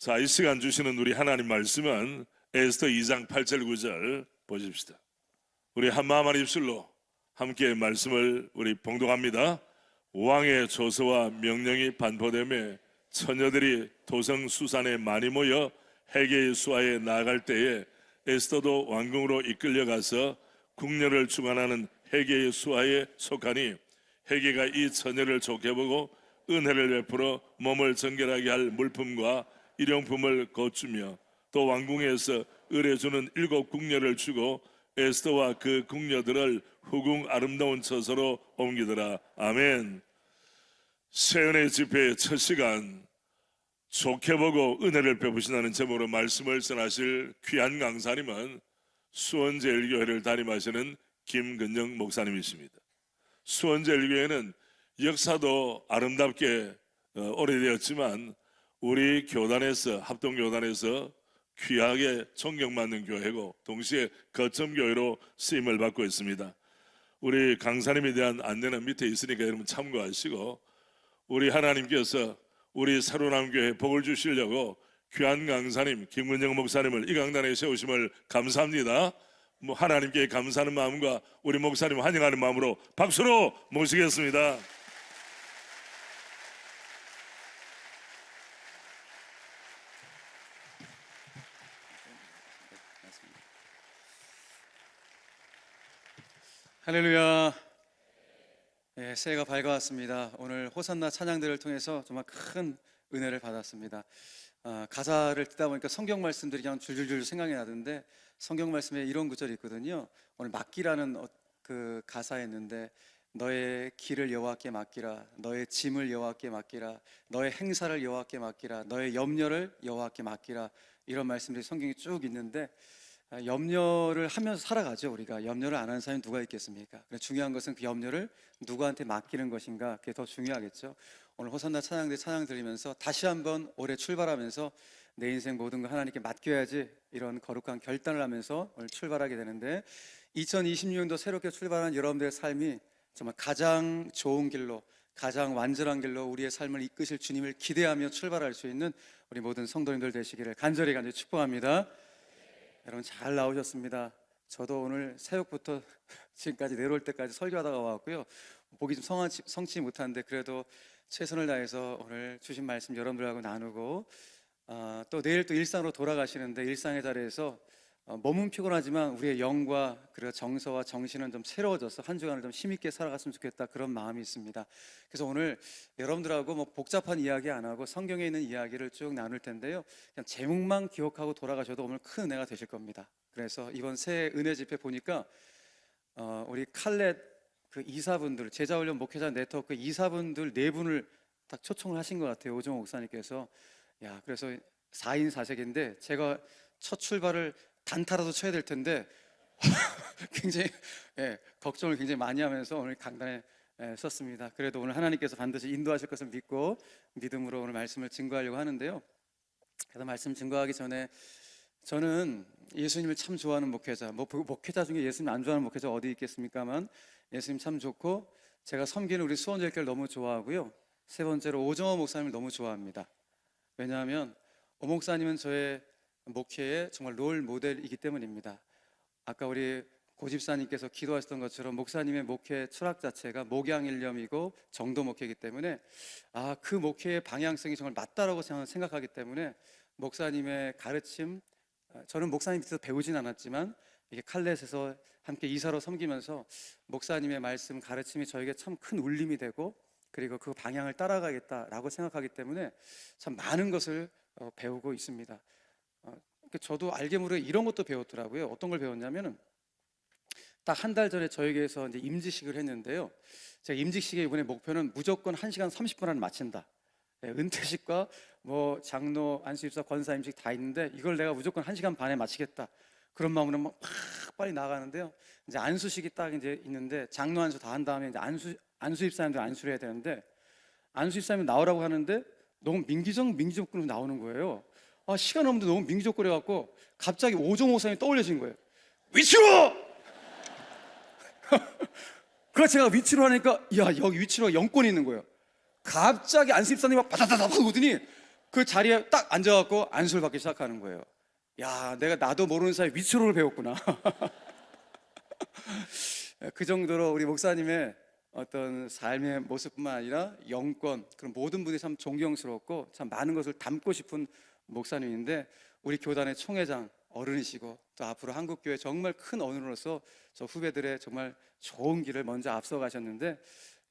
자, 이 시간 주시는 우리 하나님 말씀은 에스더 2장 8절 9절 보십시다. 우리 한마음 한 입술로 함께 말씀을 우리 봉독합니다. 왕의 조서와 명령이 반포되며 처녀들이 도성 수산에 많이 모여 헤게의 수하에 나아갈 때에 에스더도 왕궁으로 이끌려가서 궁녀를 주관하는 헤게의 수하에 속하니 헤게가 이 처녀를 좋게 보고 은혜를 베풀어 몸을 정결하게 할 물품과 일용품을 거주며 또 왕궁에서 의뢰주는 7 궁녀를 주고 에스더와 그 궁녀들을 후궁 아름다운 처소로 옮기더라. 아멘. 새은혜 집회의 첫 시간 좋게 보고 은혜를 베푸신다는 제목으로 말씀을 전하실 귀한 강사님은 수원제일교회를 담임하시는 김근영 목사님이십니다. 수원제일교회는 역사도 아름답게 오래되었지만 우리 교단에서 합동교단에서 귀하게 존경받는 교회고 동시에 거점교회로 쓰임을 받고 있습니다. 우리 강사님에 대한 안내는 밑에 있으니까 여러분 참고하시고 우리 하나님께서 우리 새로남교회에 복을 주시려고 귀한 강사님 김근영 목사님을 이 강단에 세우심을 감사합니다. 하나님께 감사하는 마음과 우리 목사님 환영하는 마음으로 박수로 모시겠습니다. 할렐루야. 네, 새해가 밝아왔습니다. 오늘 호산나 찬양들을 통해서 정말 큰 은혜를 받았습니다. 가사를 듣다 보니까 성경 말씀들이 그냥 줄줄줄 생각이 나던데 성경 말씀에 이런 구절이 있거든요. 오늘 맡기라는 그 가사에 있는데 너의 길을 여호와께 맡기라, 너의 짐을 여호와께 맡기라, 너의 행사를 여호와께 맡기라, 너의 염려를 여호와께 맡기라, 이런 말씀들이 성경에 쭉 있는데 염려를 하면서 살아가죠. 우리가 염려를 안 하는 사람이 누가 있겠습니까? 중요한 것은 그 염려를 누구한테 맡기는 것인가, 그게 더 중요하겠죠. 오늘 호산나 찬양들 찬양 들으면서 다시 한번 올해 출발하면서 내 인생 모든 걸 하나님께 맡겨야지, 이런 거룩한 결단을 하면서 오늘 출발하게 되는데 2026년도 새롭게 출발한 여러분들의 삶이 정말 가장 좋은 길로, 가장 완전한 길로 우리의 삶을 이끄실 주님을 기대하며 출발할 수 있는 우리 모든 성도님들 되시기를 간절히 축복합니다. 여러분 잘 나오셨습니다. 저도 오늘 새벽부터 지금까지 내려올 때까지 설교하다가 왔고요. 보기 좀 성치 못한데 그래도 최선을 다해서 오늘 주신 말씀 여러분들하고 나누고 또 내일 또 일상으로 돌아가시는데 일상의 자리에서 몸은 피곤하지만 우리의 영과 그리고 정서와 정신은 좀 새로워져서 한 주간을 좀 힘있게 살아갔으면 좋겠다, 그런 마음이 있습니다. 그래서 오늘 여러분들하고 뭐 복잡한 이야기 안 하고 성경에 있는 이야기를 쭉 나눌 텐데요, 그냥 제목만 기억하고 돌아가셔도 오늘 큰 은혜가 되실 겁니다. 그래서 이번 새해 은혜 집회 보니까 우리 칼렛 그 이사분들, 제자훈련 목회자 네트워크 이사분들 4분을 딱 초청을 하신 것 같아요, 오정호 목사님께서. 그래서 4인 4색인데 제가 첫 출발을 단타라도 쳐야 될 텐데 굉장히 걱정을 굉장히 많이 하면서 오늘 강단에 섰습니다. 그래도 오늘 하나님께서 반드시 인도하실 것을 믿고 믿음으로 오늘 말씀을 증거하려고 하는데요, 그래서 말씀 증거하기 전에 저는 예수님을 참 좋아하는 목회자, 목회자 중에 예수님 안 좋아하는 목회자 어디 있겠습니까만 예수님 참 좋고 제가 섬기는 우리 수원제일교회를 너무 좋아하고요, 세 번째로 오정호 목사님을 너무 좋아합니다. 왜냐하면 오 목사님은 저의 목회의 정말 롤 모델이기 때문입니다. 아까 우리 고집사님께서 기도하셨던 것처럼 목사님의 목회 철학 자체가 목양일념이고 정도 목회이기 때문에 그 목회의 방향성이 정말 맞다라고 생각하기 때문에 목사님의 가르침, 저는 목사님 밑에서 배우진 않았지만 이게 칼렛에서 함께 이사로 섬기면서 목사님의 말씀 가르침이 저에게 참 큰 울림이 되고 그리고 그 방향을 따라가겠다라고 생각하기 때문에 참 많은 것을 배우고 있습니다. 저도 알게 모르게 이런 것도 배웠더라고요. 어떤 걸 배웠냐면은 딱 한 달 전에 저에게서 이제 임직식을 했는데요, 제가 임직식의 이번에 목표는 무조건 1시간 30분 안에 마친다. 은퇴식과 뭐 장로, 안수입사, 권사 임직 다 있는데 이걸 내가 무조건 1시간 반에 마치겠다, 그런 마음으로 막 빨리 나가는데요, 이제 안수식이 딱 이제 있는데 장로 안수 다 한 다음에 이제 안수입사님들 안수를 해야 되는데 안수입사님이 나오라고 하는데 너무 민기적으로 나오는 거예요. 시간 없는데 너무 민기적거려갖고 갑자기 오정호 목사님이 떠올려진 거예요. 위치로! 그래서 제가 위치로 하니까 여기 위치로 영권이 있는 거예요. 갑자기 안수입사님이 바다다다 하거든요. 그 자리에 딱 앉아갖고 안수를 받기 시작하는 거예요. 야, 내가 나도 모르는 사이 위초를 배웠구나. 그 정도로 우리 목사님의 어떤 삶의 모습뿐만 아니라 영권, 그런 모든 분들이 참 존경스럽고 참 많은 것을 담고 싶은 목사님인데, 우리 교단의 총회장 어른이시고 또 앞으로 한국교회 정말 큰 어른으로서 저 후배들의 정말 좋은 길을 먼저 앞서 가셨는데,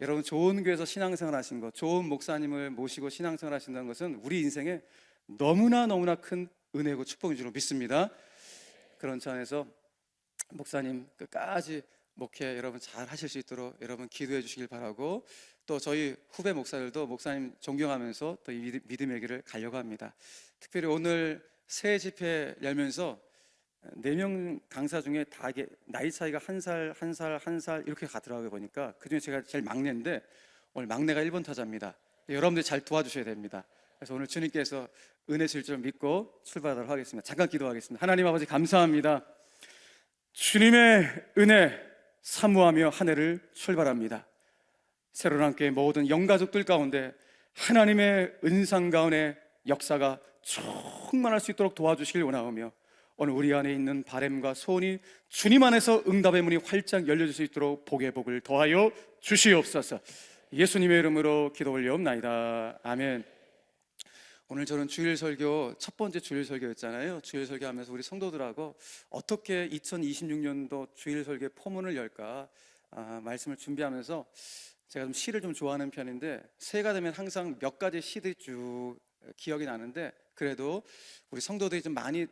여러분 좋은 교회에서 신앙생활 하신 것, 좋은 목사님을 모시고 신앙생활 하신다는 것은 우리 인생에 너무나 큰 은혜고 축복인 줄로 믿습니다. 그런 차원에서 목사님 끝까지 목회 여러분 잘 하실 수 있도록 여러분 기도해 주시길 바라고, 또 저희 후배 목사들도 목사님 존경하면서 또 이 믿음의 길을 가려고 합니다. 특별히 오늘 새 집회 열면서 4명 강사 중에 다 이게 나이 차이가 한 살 이렇게 가더라고요. 보니까 그중에 제가 제일 막내인데 오늘 막내가 1번 타자입니다. 여러분들 잘 도와주셔야 됩니다. 그래서 오늘 주님께서 은혜 줄 줄 믿고 출발하도록 하겠습니다. 잠깐 기도하겠습니다. 하나님 아버지 감사합니다. 주님의 은혜 사모하며 한 해를 출발합니다. 새로운 함께 모든 영가족들 가운데 하나님의 은상 가운데 역사가 충만할 수 있도록 도와주시길 원하오며, 오늘 우리 안에 있는 바램과 소원이 주님 안에서 응답의 문이 활짝 열려질 수 있도록 복의 복을 더하여 주시옵소서. 예수님의 이름으로 기도 올려옵나이다. 아멘. 오늘 저는 주일 설교, 첫 번째 주일 설교였잖아요. 주일 설교하면서 우리 성도들하고 어떻게 2026년도 주일 설교의 포문을 열까 말씀을 준비하면서, 제가 좀 시를 좀 좋아하는 편인데 새해가 되면 항상 몇 가지 시들이 쭉 기억이 나는데, 그래도 우리 성도들이 좀 많이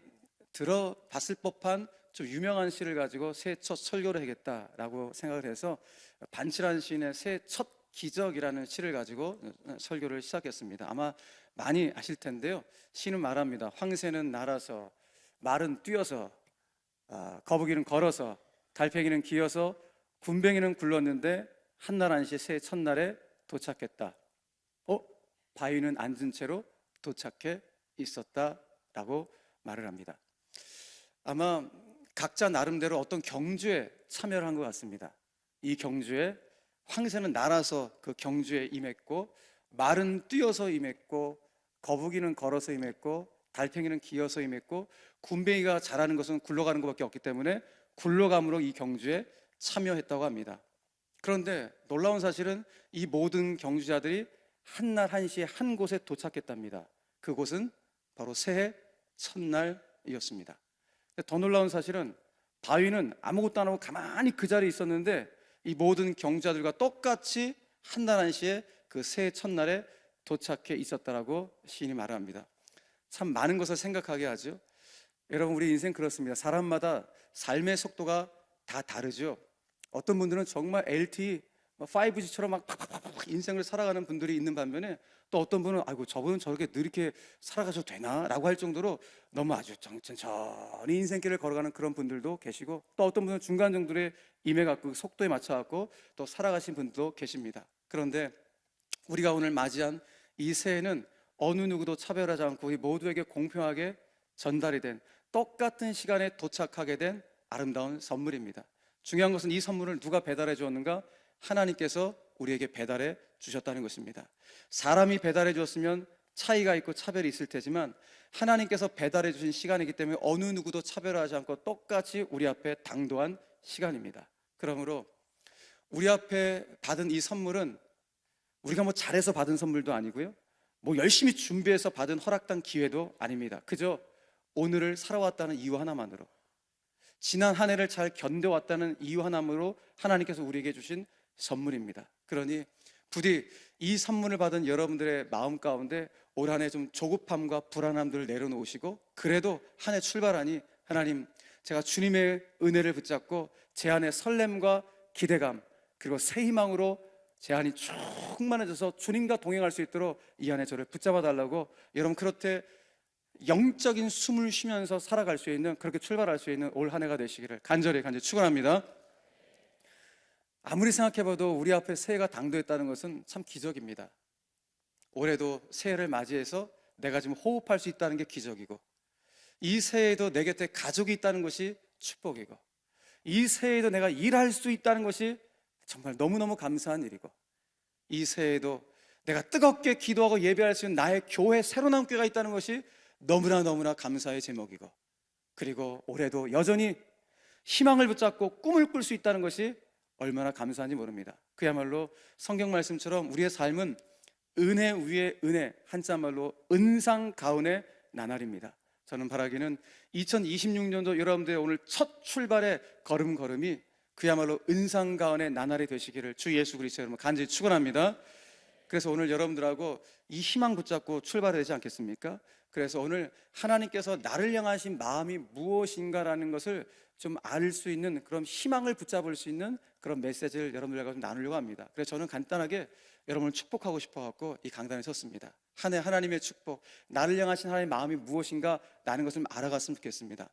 들어봤을 법한 좀 유명한 시를 가지고 새해 첫 설교를 하겠다라고 생각을 해서 반칠한 시인의 새해 첫 기적이라는 시를 가지고 설교를 시작했습니다. 아마 많이 아실 텐데요. 시는 말합니다. 황새는 날아서, 말은 뛰어서, 거북이는 걸어서, 달팽이는 기어서, 군뱅이는 굴렀는데 한날 한시 새해 첫날에 도착했다. 바위는 앉은 채로 도착해 있었다라고 말을 합니다. 아마 각자 나름대로 어떤 경주에 참여를 한 것 같습니다. 이 경주에 황새는 날아서 그 경주에 임했고, 말은 뛰어서 임했고, 거북이는 걸어서 임했고, 달팽이는 기어서 임했고, 군뱅이가 잘하는 것은 굴러가는 것밖에 없기 때문에 굴러감으로 이 경주에 참여했다고 합니다. 그런데 놀라운 사실은 이 모든 경주자들이 한날 한시에 한 곳에 도착했답니다. 그곳은 바로 새해 첫날이었습니다. 더 놀라운 사실은 바위는 아무것도 안 하고 가만히 그 자리에 있었는데 이 모든 경주자들과 똑같이 한날 한시에 그 새해 첫날에 도착해 있었다라고 시인이 말합니다. 참 많은 것을 생각하게 하죠. 여러분, 우리 인생 그렇습니다. 사람마다 삶의 속도가 다 다르죠. 어떤 분들은 정말 LTE 5G처럼 막 팍팍팍 인생을 살아가는 분들이 있는 반면에, 또 어떤 분은 아이고 저분은 저렇게 느리게 살아가셔도 되나? 라고 할 정도로 너무 아주 천천히 인생길을 걸어가는 그런 분들도 계시고, 또 어떤 분은 중간 정도에 임해갖고 속도에 맞춰갖고 또 살아가신 분도 계십니다. 그런데 우리가 오늘 맞이한 이 새해는 어느 누구도 차별하지 않고 우리 모두에게 공평하게 전달이 된, 똑같은 시간에 도착하게 된 아름다운 선물입니다. 중요한 것은 이 선물을 누가 배달해 주었는가? 하나님께서 우리에게 배달해 주셨다는 것입니다. 사람이 배달해 주었으면 차이가 있고 차별이 있을 테지만 하나님께서 배달해 주신 시간이기 때문에 어느 누구도 차별하지 않고 똑같이 우리 앞에 당도한 시간입니다. 그러므로 우리 앞에 받은 이 선물은 우리가 뭐 잘해서 받은 선물도 아니고요, 뭐 열심히 준비해서 받은 허락된 기회도 아닙니다. 그저 오늘을 살아왔다는 이유 하나만으로, 지난 한 해를 잘 견뎌왔다는 이유 하나로 하나님께서 우리에게 주신 선물입니다. 그러니 부디 이 선물을 받은 여러분들의 마음 가운데 올 한 해 좀 조급함과 불안함들을 내려놓으시고, 그래도 한 해 출발하니 하나님, 제가 주님의 은혜를 붙잡고 제 안에 설렘과 기대감 그리고 새 희망으로 제 안이 충만해져서 주님과 동행할 수 있도록 이 안에 저를 붙잡아 달라고, 여러분 그렇게 영적인 숨을 쉬면서 살아갈 수 있는, 그렇게 출발할 수 있는 올 한 해가 되시기를 간절히 축원합니다. 아무리 생각해봐도 우리 앞에 새해가 당도했다는 것은 참 기적입니다. 올해도 새해를 맞이해서 내가 지금 호흡할 수 있다는 게 기적이고, 이 새해에도 내 곁에 가족이 있다는 것이 축복이고, 이 새해에도 내가 일할 수 있다는 것이 정말 너무너무 감사한 일이고, 이 새해에도 내가 뜨겁게 기도하고 예배할 수 있는 나의 교회 새로 남교회가 있다는 것이 너무나 감사의 제목이고, 그리고 올해도 여전히 희망을 붙잡고 꿈을 꿀 수 있다는 것이 얼마나 감사한지 모릅니다. 그야말로 성경 말씀처럼 우리의 삶은 은혜 위에 은혜, 한자말로 은상 가운의 나날입니다. 저는 바라기는 2026년도 여러분들의 오늘 첫 출발의 걸음걸음이 그야말로 은상 가운의 나날이 되시기를 주 예수 그리스도 여러분 간절히 축원합니다. 그래서 오늘 여러분들하고 이 희망 붙잡고 출발해야 되지 않겠습니까? 그래서 오늘 하나님께서 나를 향하신 마음이 무엇인가라는 것을 좀 알 수 있는 그런 희망을 붙잡을 수 있는 그런 메시지를 여러분들과 좀 나누려고 합니다. 그래서 저는 간단하게 여러분을 축복하고 싶어갖고 이 강단에 섰습니다. 한 해 하나님의 축복, 나를 향하신 하나님의 마음이 무엇인가 라는 것을 좀 알아갔으면 좋겠습니다.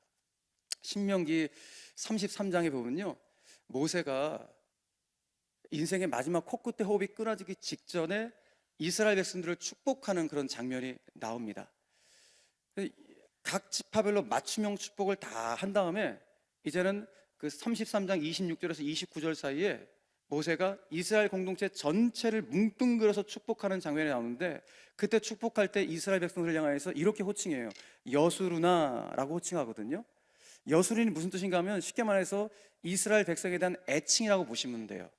신명기 33장에 보면요, 모세가 인생의 마지막 코끝에 호흡이 끊어지기 직전에 이스라엘 백성들을 축복하는 그런 장면이 나옵니다. 각 지파별로 맞춤형 축복을 다 한 다음에 이제는 그 33장 26절에서 29절 사이에 모세가 이스라엘 공동체 전체를 뭉뚱그려서 축복하는 장면이 나오는데, 그때 축복할 때 이스라엘 백성들을 향해서 이렇게 호칭해요. 여수르나라고 호칭하거든요. 여수르는 무슨 뜻인가 하면 쉽게 말해서 이스라엘 백성에 대한 애칭이라고 보시면 돼요.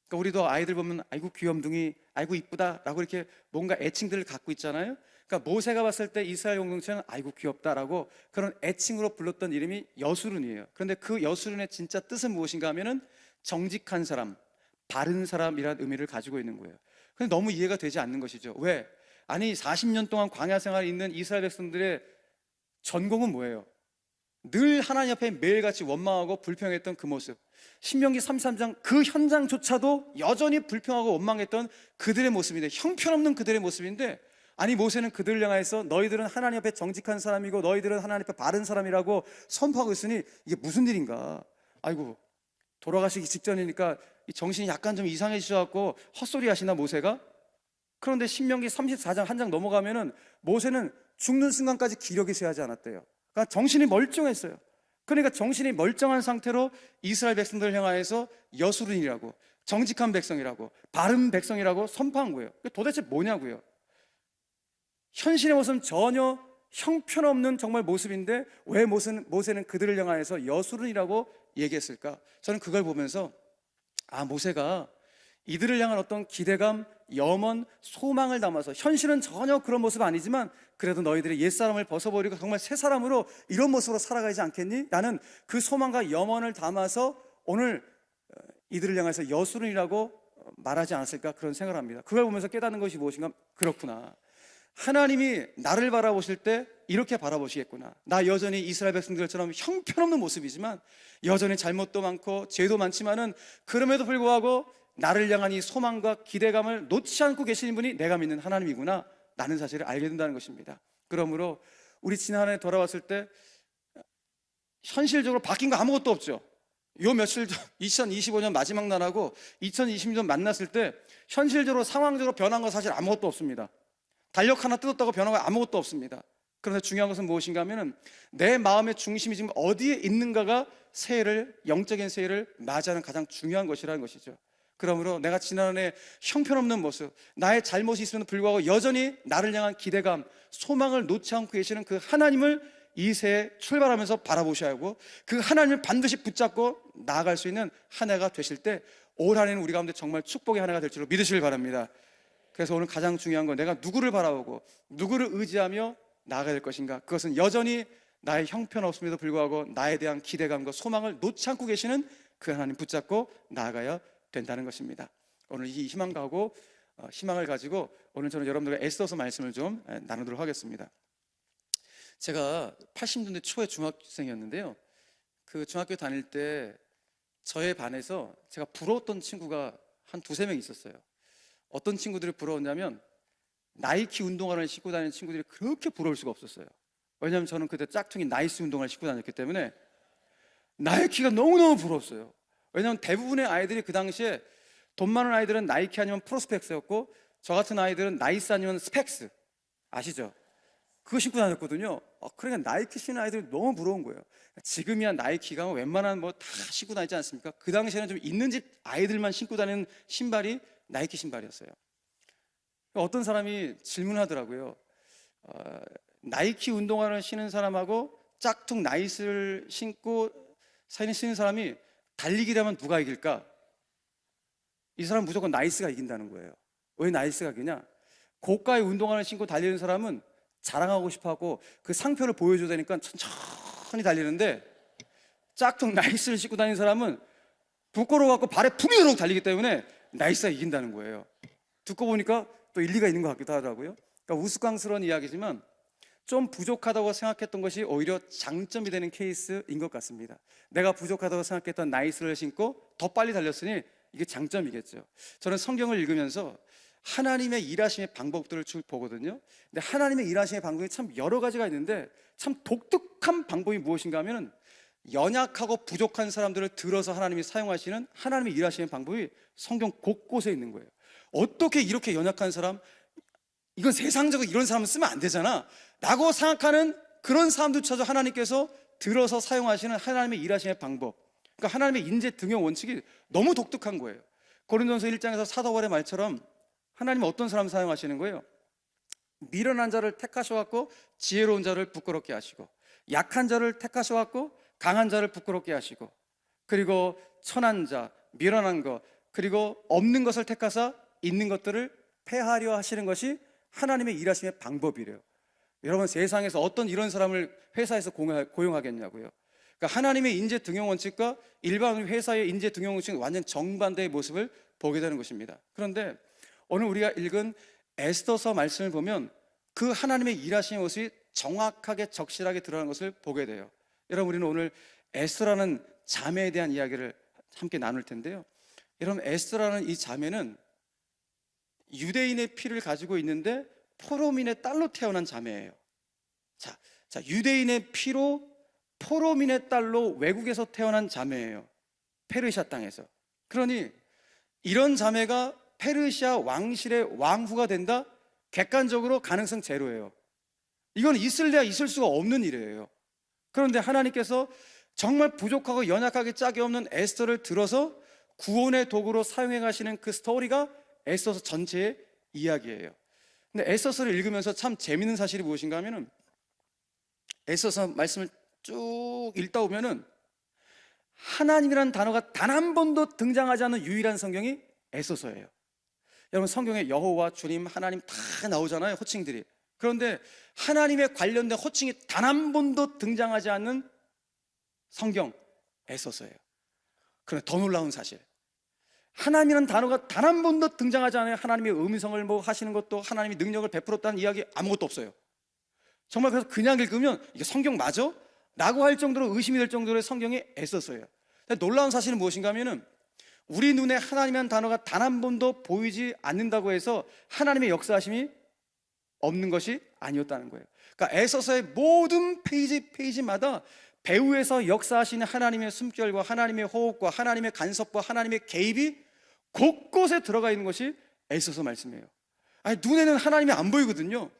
그러니까 우리도 아이들 보면 아이고 귀염둥이, 아이고 이쁘다 라고 이렇게 뭔가 애칭들을 갖고 있잖아요. 그러니까 모세가 봤을 때 이스라엘 공동체는 아이고 귀엽다라고 그런 애칭으로 불렀던 이름이 여수룬이에요. 그런데 그 여수룬의 진짜 뜻은 무엇인가 하면은 정직한 사람, 바른 사람이라는 의미를 가지고 있는 거예요. 근데 너무 이해가 되지 않는 것이죠. 왜? 아니 40년 동안 광야 생활에 있는 이스라엘 백성들의 전공은 뭐예요? 늘 하나님 앞에 매일같이 원망하고 불평했던 그 모습, 신명기 33장 그 현장조차도 여전히 불평하고 원망했던 그들의 모습인데, 형편없는 그들의 모습인데, 아니 모세는 그들을 향해서 너희들은 하나님 앞에 정직한 사람이고 너희들은 하나님 앞에 바른 사람이라고 선포하고 있으니 이게 무슨 일인가. 아이고 돌아가시기 직전이니까 정신이 약간 좀 이상해지셔갖고 헛소리 하시나 모세가? 그런데 신명기 34장 한 장 넘어가면은 모세는 죽는 순간까지 기력이 쇠하지 않았대요. 그러니까 정신이 멀쩡했어요. 그러니까 정신이 멀쩡한 상태로 이스라엘 백성들을 향하여서 여수른이라고, 정직한 백성이라고, 바른 백성이라고 선포한 거예요. 도대체 뭐냐고요? 현실의 모습은 전혀 형편없는 정말 모습인데 왜 모세는 그들을 향하여서 여수른이라고 얘기했을까? 저는 그걸 보면서 모세가 이들을 향한 어떤 기대감, 염원, 소망을 담아서, 현실은 전혀 그런 모습 아니지만 그래도 너희들이 옛사람을 벗어버리고 정말 새 사람으로 이런 모습으로 살아가지 않겠니? 라는 그 소망과 염원을 담아서 오늘 이들을 향해서 여수른이라고 말하지 않았을까, 그런 생각을 합니다. 그걸 보면서 깨닫는 것이 무엇인가, 그렇구나, 하나님이 나를 바라보실 때 이렇게 바라보시겠구나. 나 여전히 이스라엘 백성들처럼 형편없는 모습이지만 여전히 잘못도 많고 죄도 많지만은 그럼에도 불구하고 나를 향한 이 소망과 기대감을 놓지 않고 계시는 분이 내가 믿는 하나님이구나 라는 사실을 알게 된다는 것입니다. 그러므로 우리 지난해 돌아왔을 때 현실적으로 바뀐 거 아무것도 없죠. 요 며칠 전 2025년 마지막 날하고 2026년 만났을 때 현실적으로 상황적으로 변한 거 사실 아무것도 없습니다. 달력 하나 뜯었다고 변한 거 아무것도 없습니다. 그런데 중요한 것은 무엇인가 하면은 내 마음의 중심이 지금 어디에 있는가가 새해를, 영적인 새해를 맞이하는 가장 중요한 것이라는 것이죠. 그러므로 내가 지난해 형편없는 모습, 나의 잘못이 있음에도 불구하고 여전히 나를 향한 기대감, 소망을 놓지 않고 계시는 그 하나님을 이 새해 출발하면서 바라보셔야 하고, 그 하나님을 반드시 붙잡고 나아갈 수 있는 한 해가 되실 때 올 한 해는 우리 가운데 정말 축복의 한 해가 될 줄로 믿으시길 바랍니다. 그래서 오늘 가장 중요한 건 내가 누구를 바라보고 누구를 의지하며 나아가야 될 것인가. 그것은 여전히 나의 형편없음에도 불구하고 나에 대한 기대감과 소망을 놓지 않고 계시는 그 하나님 붙잡고 나아가야 된다는 것입니다. 오늘 이 희망을 가지고 오늘 저는 여러분들과 애써서 말씀을 좀 나누도록 하겠습니다. 제가 80년대 초에 중학생이었는데요, 그 중학교 다닐 때 저의 반에서 제가 부러웠던 친구가 한 두세 명 있었어요. 어떤 친구들이 부러웠냐면 나이키 운동화를 신고 다니는 친구들이 그렇게 부러울 수가 없었어요. 왜냐하면 저는 그때 짝퉁이 나이스 운동화를 신고 다녔기 때문에 나이키가 너무너무 부러웠어요. 왜냐하면 대부분의 아이들이 그 당시에 돈 많은 아이들은 나이키 아니면 프로스펙스였고, 저 같은 아이들은 나이스 아니면 스펙스, 아시죠? 그거 신고 다녔거든요. 그러니까 나이키 신는 아이들이 너무 부러운 거예요. 지금이야 나이키가 웬만한 뭐 다 신고 다니지 않습니까? 그 당시에는 좀 있는 집 아이들만 신고 다니는 신발이 나이키 신발이었어요. 어떤 사람이 질문하더라고요. 나이키 운동화를 신은 사람하고 짝퉁 나이스를 신고 신는 사람이 달리기 되면 누가 이길까? 이 사람은 무조건 나이스가 이긴다는 거예요. 왜 나이스가 이기냐? 고가의 운동화를 신고 달리는 사람은 자랑하고 싶어하고 그 상표를 보여줘야 되니까 천천히 달리는데, 짝퉁 나이스를 신고 다니는 사람은 부끄러워갖고 발에 불이 들어오고 달리기 때문에 나이스가 이긴다는 거예요. 듣고 보니까 또 일리가 있는 것 같기도 하더라고요. 그러니까 우스꽝스러운 이야기지만 좀 부족하다고 생각했던 것이 오히려 장점이 되는 케이스인 것 같습니다. 내가 부족하다고 생각했던 나이스를 신고 더 빨리 달렸으니 이게 장점이겠죠. 저는 성경을 읽으면서 하나님의 일하심의 방법들을 쭉 보거든요. 근데 하나님의 일하심의 방법이 참 여러 가지가 있는데, 참 독특한 방법이 무엇인가 하면 연약하고 부족한 사람들을 들어서 하나님이 사용하시는 하나님의 일하시는 방법이 성경 곳곳에 있는 거예요. 어떻게 이렇게 연약한 사람, 이건 세상적으로 이런 사람은 쓰면 안 되잖아 라고 생각하는 그런 사람들 찾아 하나님께서 들어서 사용하시는 하나님의 일하시는 방법, 그러니까 하나님의 인재 등용 원칙이 너무 독특한 거예요. 고린도전서 1장에서 사도 바울의 말처럼 하나님은 어떤 사람 사용하시는 거예요? 미련한 자를 택하셔갖고 지혜로운 자를 부끄럽게 하시고, 약한 자를 택하셔갖고 강한 자를 부끄럽게 하시고, 그리고 천한 자, 미련한 것, 그리고 없는 것을 택하사 있는 것들을 폐하려 하시는 것이 하나님의 일하심의 방법이래요. 여러분, 세상에서 어떤 이런 사람을 회사에서 고용하겠냐고요. 그러니까 하나님의 인재 등용 원칙과 일반 회사의 인재 등용 원칙은 완전 정반대의 모습을 보게 되는 것입니다. 그런데 오늘 우리가 읽은 에스더서 말씀을 보면 그 하나님의 일하시는 모습이 정확하게 적실하게 드러나는 것을 보게 돼요. 여러분, 우리는 오늘 에스더라는 자매에 대한 이야기를 함께 나눌 텐데요. 여러분, 에스더라는 이 자매는 유대인의 피를 가지고 있는데 포로민의 딸로 태어난 자매예요. 자, 유대인의 피로 포로민의 딸로 외국에서 태어난 자매예요. 페르시아 땅에서. 그러니 이런 자매가 페르시아 왕실의 왕후가 된다? 객관적으로 가능성 제로예요. 이건 있을래야 있을 수가 없는 일이에요. 그런데 하나님께서 정말 부족하고 연약하게 짝이 없는 에스더를 들어서 구원의 도구로 사용해 가시는 그 스토리가 에스더서 전체의 이야기예요. 근데 에스더서를 읽으면서 참 재밌는 사실이 무엇인가 하면은, 에스더서 말씀을 쭉 읽다 보면은 하나님이라는 단어가 단 한 번도 등장하지 않는 유일한 성경이 에스더서예요. 여러분, 성경에 여호와, 주님, 하나님 다 나오잖아요, 호칭들이. 그런데 하나님에 관련된 호칭이 단 한 번도 등장하지 않는 성경, 에스더서예요. 그런데 더 놀라운 사실, 하나님이라는 단어가 단 한 번도 등장하지 않아요. 하나님의 음성을 뭐 하시는 것도, 하나님의 능력을 베풀었다는 이야기 아무것도 없어요. 정말 그래서 그냥 읽으면 이게 성경 맞아? 라고 할 정도로 의심이 될 정도의 성경이 에스더서예요. 놀라운 사실은 무엇인가 하면은, 우리 눈에 하나님이라는 단어가 단 한 번도 보이지 않는다고 해서 하나님의 역사하심이 없는 것이 아니었다는 거예요. 그러니까 에스더서의 모든 페이지마다 배후에서 역사하시는 하나님의 숨결과 하나님의 호흡과 하나님의 간섭과 하나님의 개입이 곳곳에 들어가 있는 것이 에스더서 말씀이에요. 아니, 눈에는 하나님이 안 보이거든요.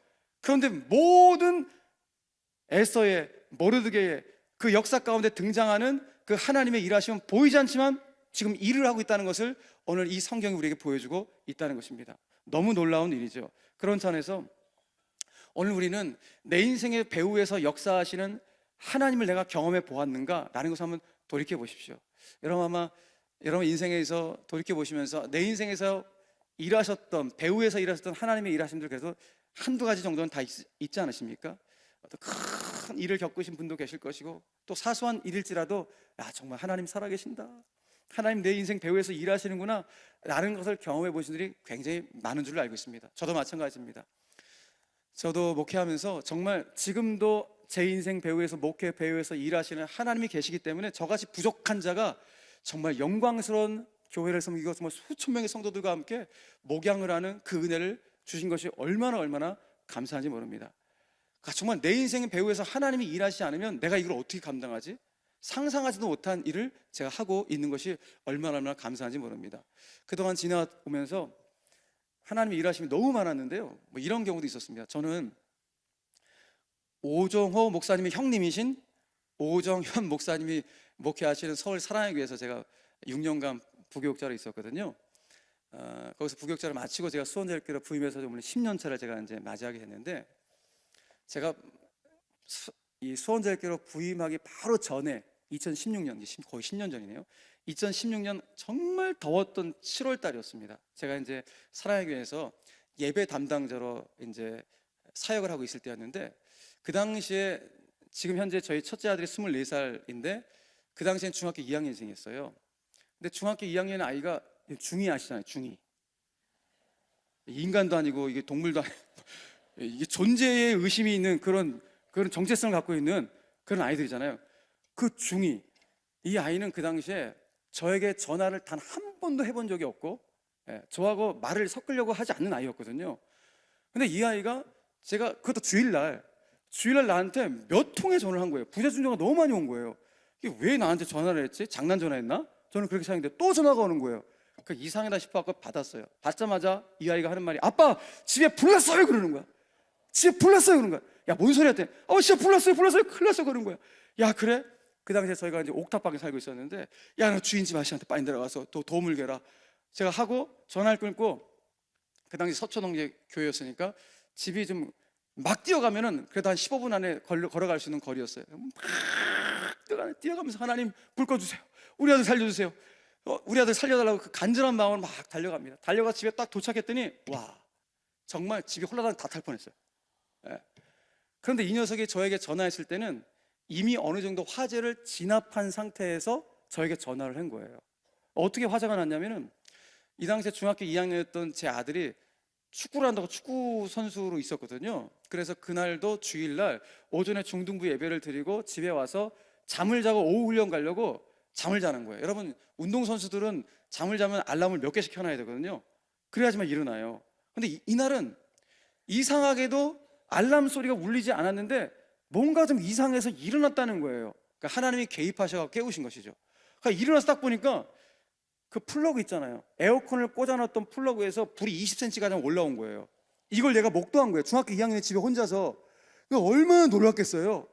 그런데 모든 에스더의, 모르드게의 그 역사 가운데 등장하는 그 하나님의 일하심은 보이지 않지만 지금 일을 하고 있다는 것을 오늘 이 성경이 우리에게 보여주고 있다는 것입니다. 너무 놀라운 일이죠. 그런 차원에서 오늘 우리는 내 인생의 배후에서 역사하시는 하나님을 내가 경험해 보았는가? 라는 것을 한번 돌이켜 보십시오. 여러분, 아마 여러분 인생에서 돌이켜 보시면서 내 인생에서 일하셨던, 배후에서 일하셨던 하나님의 일하심들, 그래서 한두 가지 정도는 다 있지 않으십니까? 어떤 큰 일을 겪으신 분도 계실 것이고, 또 사소한 일일지라도 정말 하나님 살아계신다, 하나님 내 인생 배후에서 일하시는구나 라는 것을 경험해 보신 분들이 굉장히 많은 줄로 알고 있습니다. 저도 마찬가지입니다. 저도 목회하면서 정말 지금도 제 인생 배후에서, 목회 배후에서 일하시는 하나님이 계시기 때문에 저같이 부족한 자가 정말 영광스러운 교회를 섬기고 정말 수천 명의 성도들과 함께 목양을 하는 그 은혜를 주신 것이 얼마나 감사한지 모릅니다. 정말 내 인생의 배후에서 하나님이 일하시지 않으면 내가 이걸 어떻게 감당하지? 상상하지도 못한 일을 제가 하고 있는 것이 얼마나 감사한지 모릅니다. 그동안 지나오면서 하나님의 일하심이 너무 많았는데요, 뭐 이런 경우도 있었습니다. 저는 오정호 목사님의 형님이신 오정현 목사님이 목회하시는 서울 사랑의 교회에서 제가 6년간 부교육자로 있었거든요. 거기서 부교육자를 마치고 제가 수원대학교로 부임해서 오늘 10년 차를 제가 이제 맞이하게 됐는데, 제가 이 수원대학교로 부임하기 바로 전에 2016년, 거의 10년 전이네요. 2016년 정말 더웠던 7월 달이었습니다. 제가 이제 사랑의 교회에서 예배 담당자로 이제 사역을 하고 있을 때였는데, 그 당시에 지금 현재 저희 첫째 아들이 24살인데 그 당시엔 중학교 2학년생이었어요. 근데 중학교 2학년 아이가 중2 아시잖아요. 중2. 인간도 아니고 이게 동물도 아니고 이게 존재의 의심이 있는 그런 정체성을 갖고 있는 그런 아이들이잖아요. 그 중2, 이 아이는 그 당시에 저에게 전화를 단 한 번도 해본 적이 없고, 저하고 말을 섞으려고 하지 않는 아이였거든요. 근데 이 아이가 제가 그것도 주일날 나한테 몇 통의 전화를 한 거예요. 부재중전화가 너무 많이 온 거예요. 이게 왜 나한테 전화를 했지? 장난 전화했나? 저는 그렇게 생각했는데 또 전화가 오는 거예요. 그 이상하다 싶어서 받았어요. 받자마자 이 아이가 하는 말이, 아빠 집에 불 났어요 그러는 거야. 집에 불 났어요 그러는 거야. 야, 뭔 소리 했대? 진짜 불 났어요 큰일 났어 그러는 거야. 야, 그래? 그 당시에 저희가 이제 옥탑방에 살고 있었는데, 야, 너 주인집 아저씨한테 빨리 내려가서 또 도움을 개라. 제가 하고 전화를 끊고, 그 당시 서초동제 교회였으니까 집이 좀 막 뛰어가면은 그래도 한 15분 안에 걸어갈 수 있는 거리였어요. 막 뛰어가면서 하나님 불 꺼주세요. 우리 아들 살려주세요. 우리 아들 살려달라고 그 간절한 마음으로 막 달려갑니다. 달려가 집에 딱 도착했더니 와, 정말 집이 홀라당 다 탈 뻔했어요. 그런데 이 녀석이 저에게 전화했을 때는 이미 어느 정도 화재를 진압한 상태에서 저에게 전화를 한 거예요. 어떻게 화재가 났냐면은, 이 당시에 중학교 2학년이었던 제 아들이 축구를 한다고 축구 선수로 있었거든요. 그래서 그날도 주일날 오전에 중등부 예배를 드리고 집에 와서 잠을 자고 오후 훈련 가려고 잠을 자는 거예요. 여러분, 운동선수들은 잠을 자면 알람을 몇 개씩 켜놔야 되거든요. 그래야지만 일어나요. 근데 이날은 이상하게도 알람 소리가 울리지 않았는데 뭔가 좀 이상해서 일어났다는 거예요. 그러니까 하나님이 개입하셔서 깨우신 것이죠. 그러니까 일어나서 딱 보니까 그 플러그 있잖아요. 에어컨을 꽂아놨던 플러그에서 불이 20cm 가량 올라온 거예요. 이걸 내가 목도한 거예요. 중학교 2학년 집에 혼자서. 이거 얼마나 놀랐겠어요.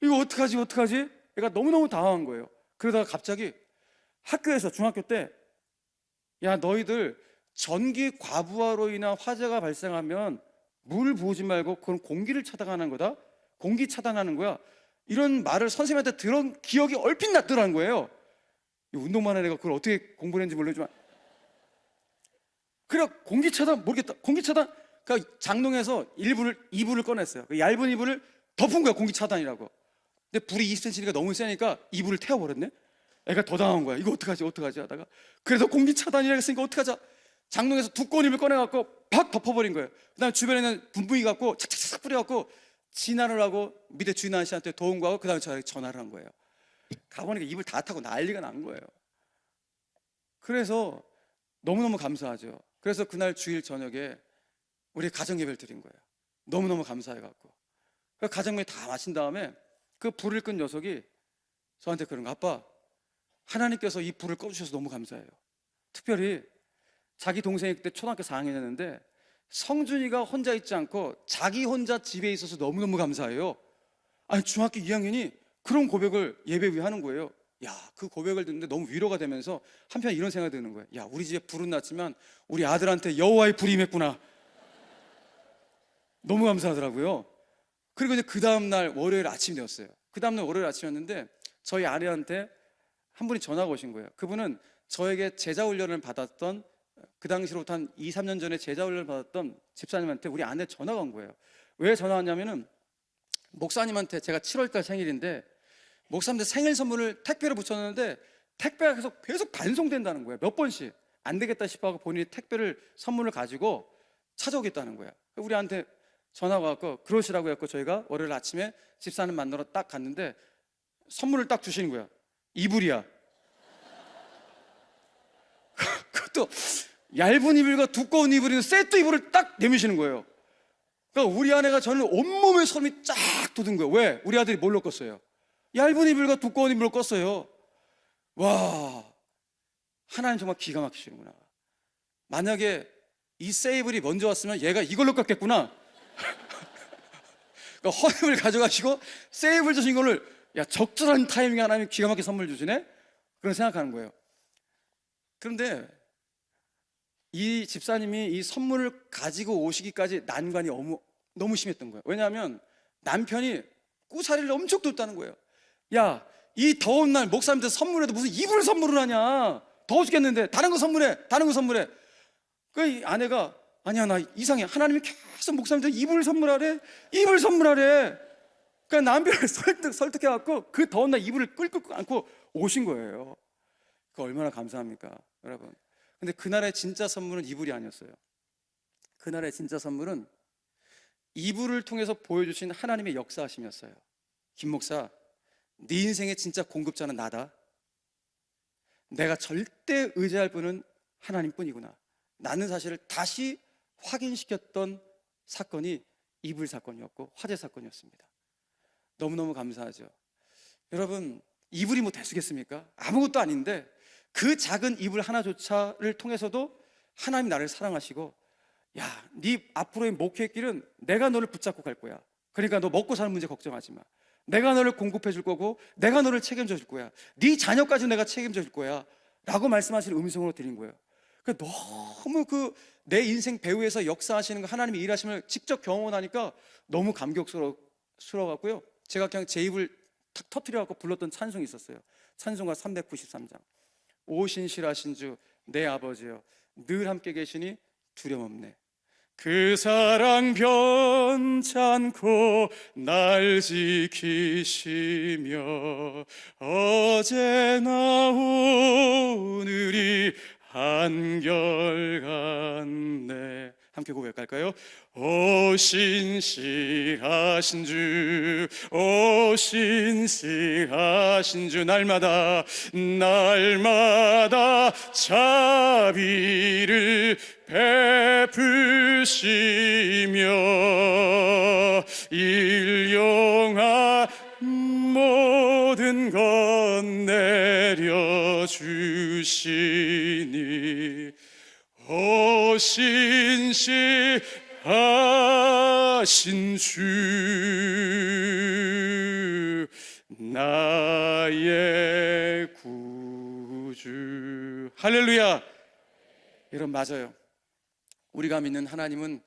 이거 어떡하지? 얘가 너무너무 당황한 거예요. 그러다가 갑자기 학교에서, 중학교 때, 야, 너희들 전기 과부하로 인한 화재가 발생하면 물 부으지 말고 그건 공기를 차단하는 거다. 공기 차단하는 거야. 이런 말을 선생님한테 들은 기억이 얼핏 났더라는 거예요. 운동만 한 애가 그걸 어떻게 공부를 했는지 모르지만, 그래, 공기 차단 모르겠다. 공기 차단. 그러니까 장롱에서 2불을 꺼냈어요. 그 얇은 이불을 덮은 거야, 공기 차단이라고. 근데 불이 20cm가 너무 세니까 이불을 태워버렸네. 애가 더 당한 거야. 이거 어떡하지 하다가, 그래서 공기 차단이라고 했으니까 어떡하자. 장롱에서 두꺼운 이불 꺼내갖고 팍 덮어버린 거예요. 그 다음에 주변에 있는 분무기 갖고 착착착 뿌려갖고 진화를 하고 밑에 주인 아저씨한테 도움 구하고 그 다음에 저한테 전화를 한 거예요. 가보니까 이불 다 타고 난리가 난 거예요. 그래서 너무너무 감사하죠. 그래서 그날 주일 저녁에 우리 가정예배를 드린 거예요. 너무너무 감사해갖고. 그 가정예배 다 마친 다음에 그 불을 끈 녀석이 저한테 그런 거, 아빠, 하나님께서 이 불을 꺼주셔서 너무 감사해요. 특별히 자기 동생이 그때 초등학교 4학년이었는데 성준이가 혼자 있지 않고 자기 혼자 집에 있어서 너무너무 감사해요. 아니, 중학교 2학년이 그런 고백을 예배 위에 하는 거예요. 야, 그 고백을 듣는데 너무 위로가 되면서 한편 이런 생각이 드는 거예요. 야, 우리 집에 불은 났지만 우리 아들한테 여호와의 불이 임했구나. 너무 감사하더라고요. 그리고 이제 그 다음날 월요일 아침이 되었어요. 그 다음날 월요일 아침이었는데 저희 아내한테 한 분이 전화가 오신 거예요. 그분은 저에게 제자훈련을 받았던, 그 당시로부터 한 2, 3년 전에 제자훈련을 받았던 집사님한테 우리 아내 전화가 온 거예요. 왜 전화 왔냐면은, 목사님한테 제가 7월달 생일인데 목사님한테 생일 선물을 택배로 붙였는데 택배가 계속 반송된다는 거예요. 몇 번씩. 안 되겠다 싶어서 본인이 택배를, 선물을 가지고 찾아오겠다는 거야. 우리한테 전화가 왔고 그러시라고 했고, 저희가 월요일 아침에 집사님 만나러 딱 갔는데 선물을 딱 주시는 거야. 이불이야. 그것도 얇은 이불과 두꺼운 이불인 세트 이불을 딱 내미시는 거예요. 그러니까 우리 아내가 저는 온몸에 소름이 쫙 돋은 거예요. 왜? 우리 아들이 뭘로 껐어요? 얇은 이불과 두꺼운 이불로 껐어요. 와, 하나님 정말 기가 막히시는구나. 만약에 이 세이블이 먼저 왔으면 얘가 이걸로 껐겠구나. 그러니까 허임을 가져가시고 세이블 주신 거를, 야, 적절한 타이밍에 하나님 기가 막히게 선물 주시네? 그런 생각하는 거예요. 그런데 이 집사님이 이 선물을 가지고 오시기까지 난관이 너무 심했던 거예요. 왜냐하면 남편이 꾸사리를 엄청 뒀다는 거예요. 야, 이 더운 날 목사님한테 선물해도 무슨 이불 선물을 하냐? 더워 죽겠는데 다른 거 선물해, 다른 거 선물해. 그 아내가 아니야, 나 이상해. 하나님이 계속 목사님한테 이불 선물하래, 이불 선물하래. 그러니까 남편을 설득해갖고 그 더운 날 이불을 끌끌 안고 오신 거예요. 그 얼마나 감사합니까, 여러분. 근데 그날의 진짜 선물은 이불이 아니었어요. 그날의 진짜 선물은 이불을 통해서 보여주신 하나님의 역사하심이었어요. 김 목사, 네 인생의 진짜 공급자는 나다. 내가 절대 의지할 분은 하나님뿐이구나. 나는 사실을 다시 확인시켰던 사건이 이불 사건이었고 화재 사건이었습니다. 너무너무 감사하죠. 여러분, 이불이 뭐 대수겠습니까? 아무것도 아닌데 그 작은 이불 하나조차를 통해서도 하나님이 나를 사랑하시고, 야, 네 앞으로의 목회의 길은 내가 너를 붙잡고 갈 거야. 그러니까 너 먹고 사는 문제 걱정하지 마. 내가 너를 공급해 줄 거고 내가 너를 책임져 줄 거야. 네 자녀까지 내가 책임져 줄 거야 라고 말씀하시는 음성으로 드린 거예요. 너무 내 인생 배후에서 역사하시는 거, 하나님의 일하심을 직접 경험하니까 너무 감격스러워갖고요, 제가 그냥 제 입을 탁 터뜨려갖고 불렀던 찬송이 있었어요. 찬송가 393장. 오 신실하신 주 내 아버지여, 늘 함께 계시니 두려움 없네. 그 사랑 변찮고 날 지키시며 어제나 오늘이 한결같네. 함께 고백할까요? 오 신실하신 주, 오 신실하신 주, 날마다 자비를 베푸시며 일용할 모든 것 내려주시니 오 신실하신 주 나의 구주. 할렐루야. 여러분, 맞아요. 우리가 믿는 하나님은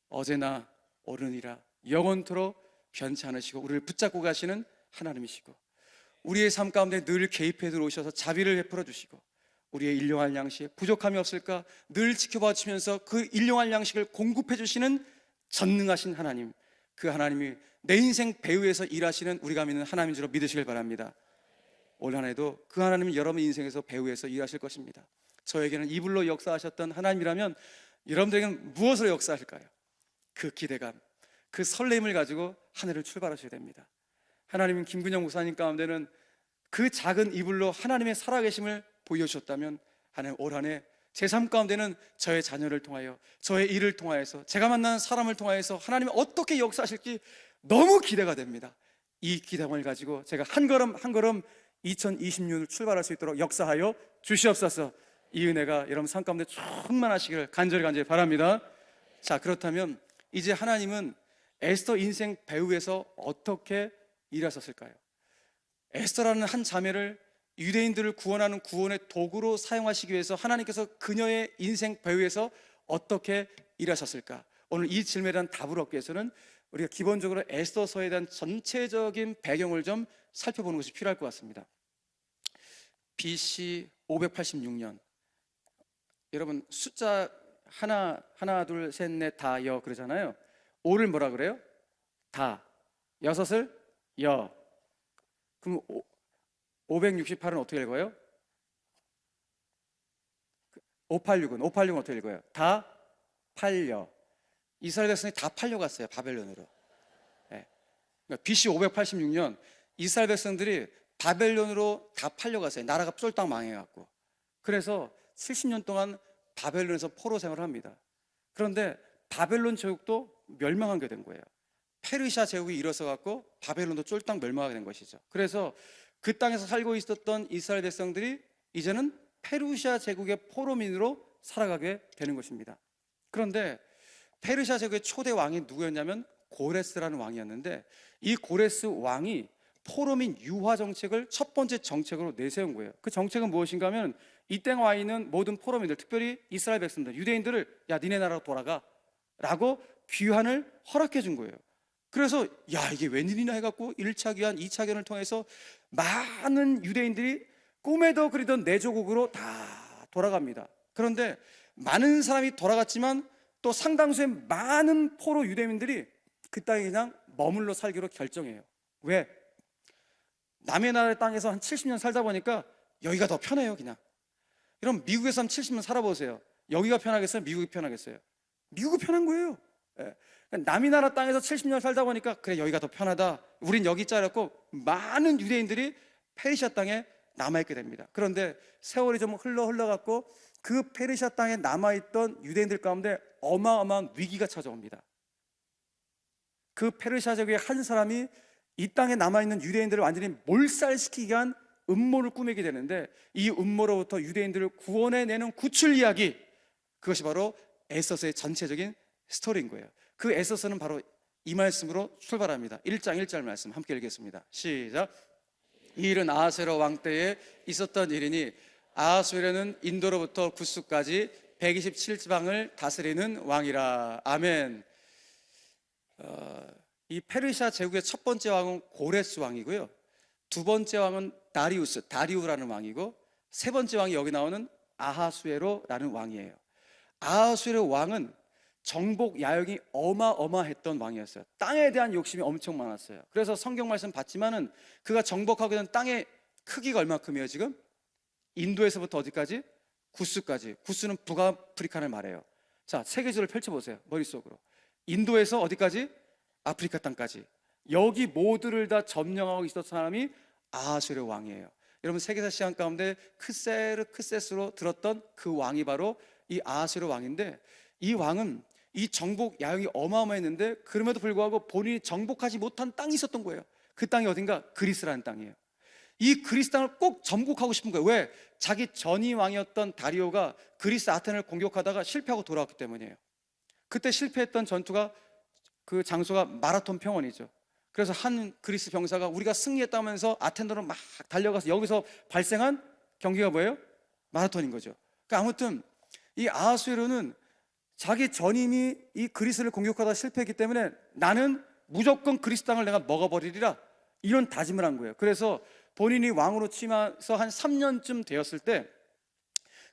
어제나 오늘이라 영원토록 변치 않으시고 우리를 붙잡고 가시는 하나님이시고, 우리의 삶 가운데 늘 개입해 들어오셔서 자비를 베풀어 주시고, 우리의 일용할 양식 부족함이 없을까 늘 지켜봐 주시면서 그 일용할 양식을 공급해 주시는 전능하신 하나님, 그 하나님이 내 인생 배후에서 일하시는 우리가 믿는 하나님인 줄 믿으시길 바랍니다. 올 한 해도 그 하나님이 여러분 인생에서 배후에서 일하실 것입니다. 저에게는 이불로 역사하셨던 하나님이라면 여러분들에게는 무엇으로 역사하실까요? 그 기대감, 그 설렘을 가지고 한 해를 출발하셔야 됩니다. 하나님은 김근영 목사님 가운데는 그 작은 이불로 하나님의 살아계심을 보여주셨다면, 하나님 올 한 해 제 삶 가운데는 저의 자녀를 통하여, 저의 일을 통하여서, 제가 만나는 사람을 통하여서 하나님이 어떻게 역사하실지 너무 기대가 됩니다. 이 기대감을 가지고 제가 한 걸음 한 걸음 2026년을 출발할 수 있도록 역사하여 주시옵소서. 이 은혜가 여러분 삶 가운데 충만하시기를 간절히 바랍니다. 자, 그렇다면 이제 하나님은 에스더 인생 배후에서 어떻게 일하셨을까요? 에스더라는 한 자매를 유대인들을 구원하는 구원의 도구로 사용하시기 위해서 하나님께서 그녀의 인생 배후에서 어떻게 일하셨을까? 오늘 이 질문에 대한 답을 얻기 위해서는 우리가 기본적으로 에스더서에 대한 전체적인 배경을 좀 살펴보는 것이 필요할 것 같습니다. BC 586년, 여러분 숫자 하나 둘 셋 넷 다 여 그러잖아요. 5를 뭐라 그래요? 다. 6을 여. 그럼 568은 어떻게 읽어요? 586은 어떻게 읽어요? 다 팔려. 이스라엘 백성이 다 팔려갔어요, 바벨론으로. 네. 그러니까 BC 586년 이스라엘 백성들이 바벨론으로 다 팔려갔어요. 나라가 쫄딱 망해갖고. 그래서 70년 동안 바벨론에서 포로 생활을 합니다. 그런데 바벨론 제국도 멸망하게 된 거예요. 페르시아 제국이 일어서갖고 바벨론도 쫄딱 멸망하게 된 것이죠. 그래서 그 땅에서 살고 있었던 이스라엘 백성들이 이제는 페르시아 제국의 포로민으로 살아가게 되는 것입니다. 그런데 페르시아 제국의 초대 왕이 누구였냐면 고레스라는 왕이었는데, 이 고레스 왕이 포로민 유화 정책을 첫 번째 정책으로 내세운 거예요. 그 정책은 무엇인가 하면 이 땅에 와 있는 모든 포로민들, 특별히 이스라엘 백성들, 유대인들을 야 니네 나라로 돌아가 라고 귀환을 허락해 준 거예요. 그래서 야 이게 웬일이냐 해갖고 1차 귀환, 2차 귀환을 통해서 많은 유대인들이 꿈에도 그리던 내조국으로 다 돌아갑니다. 그런데 많은 사람이 돌아갔지만 또 상당수의 많은 포로 유대민들이 그 땅에 그냥 머물러 살기로 결정해요. 왜? 남의 나라의 땅에서 한 70년 살다 보니까 여기가 더 편해요. 그냥 그럼 미국에서 한 70년 살아보세요. 여기가 편하겠어요? 미국이 편하겠어요? 미국이 편한 거예요. 예. 남의 나라 땅에서 70년 살다 보니까 그래 여기가 더 편하다, 우린 여기 짜렸고 많은 유대인들이 페르시아 땅에 남아있게 됩니다. 그런데 세월이 좀 흘러갖고 그 페르시아 땅에 남아있던 유대인들 가운데 어마어마한 위기가 찾아옵니다. 그 페르시아 제국의 한 사람이 이 땅에 남아있는 유대인들을 완전히 몰살시키기 위한 음모를 꾸미게 되는데, 이 음모로부터 유대인들을 구원해내는 구출 이야기, 그것이 바로 에서스의 전체적인 스토리인 거예요. 그 에서스는 바로 이 말씀으로 출발합니다. 1장 1절 말씀 함께 읽겠습니다. 시작. 이 일은 아하스웨로 왕 때에 있었던 일이니 아하스웨로는 인도로부터 구스까지 127지방을 다스리는 왕이라. 아멘. 이 페르시아 제국의 첫 번째 왕은 고레스 왕이고요, 두 번째 왕은 다리우라는 왕이고, 세 번째 왕이 여기 나오는 아하수에로라는 왕이에요. 아하수에로 왕은 정복 야영이 어마어마했던 왕이었어요. 땅에 대한 욕심이 엄청 많았어요. 그래서 성경 말씀 봤지만은 그가 정복하게 된 땅의 크기가 얼마큼이에요? 지금 인도에서부터 어디까지? 구스까지. 구스는 북아프리카를 말해요. 자, 세계지도를 펼쳐보세요. 머릿속으로. 인도에서 어디까지? 아프리카 땅까지. 여기 모두를 다 점령하고 있었던 사람이 아하수에로 왕이에요. 여러분, 세계사 시간 가운데 크세스로 들었던 그 왕이 바로 이 아하수에로 왕인데, 이 왕은 이 정복 야영이 어마어마했는데 그럼에도 불구하고 본인이 정복하지 못한 땅이 있었던 거예요. 그 땅이 어딘가? 그리스라는 땅이에요. 이 그리스 땅을 꼭 정복하고 싶은 거예요. 왜? 자기 전임 왕이었던 다리오가 그리스 아테네를 공격하다가 실패하고 돌아왔기 때문이에요. 그때 실패했던 전투가, 그 장소가 마라톤 평원이죠. 그래서 한 그리스 병사가 우리가 승리했다면서 아테네로 막 달려가서 여기서 발생한 경기가 뭐예요? 마라톤인 거죠. 그러니까 아무튼 이 아하수에로는 자기 전임이 이 그리스를 공격하다 실패했기 때문에 나는 무조건 그리스 땅을 내가 먹어버리리라, 이런 다짐을 한 거예요. 그래서 본인이 왕으로 취임해서 한 3년쯤 되었을 때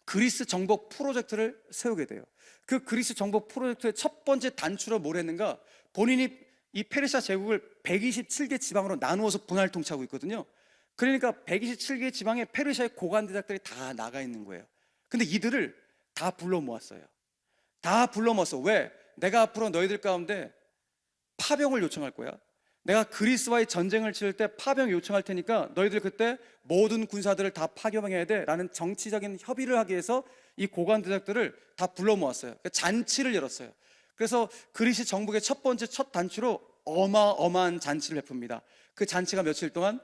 그리스 정복 프로젝트를 세우게 돼요. 그 그리스 정복 프로젝트의 첫 번째 단추로 뭘 했는가? 본인이 이 페르시아 제국을 127개 지방으로 나누어서 분할 통치하고 있거든요. 그러니까 127개 지방에 페르시아의 고관 대작들이 다 나가 있는 거예요. 근데 이들을 다 불러 모았어요. 다 불러 모았어. 왜? 내가 앞으로 너희들 가운데 파병을 요청할 거야. 내가 그리스와의 전쟁을 치를 때 파병 요청할 테니까 너희들 그때 모든 군사들을 다 파병해야 돼 라는 정치적인 협의를 하기 위해서 이 고관 대작들을 다 불러 모았어요. 그러니까 잔치를 열었어요. 그래서 그리스 정복의 첫 번째 첫 단추로 어마어마한 잔치를 베풉니다. 그 잔치가 며칠 동안?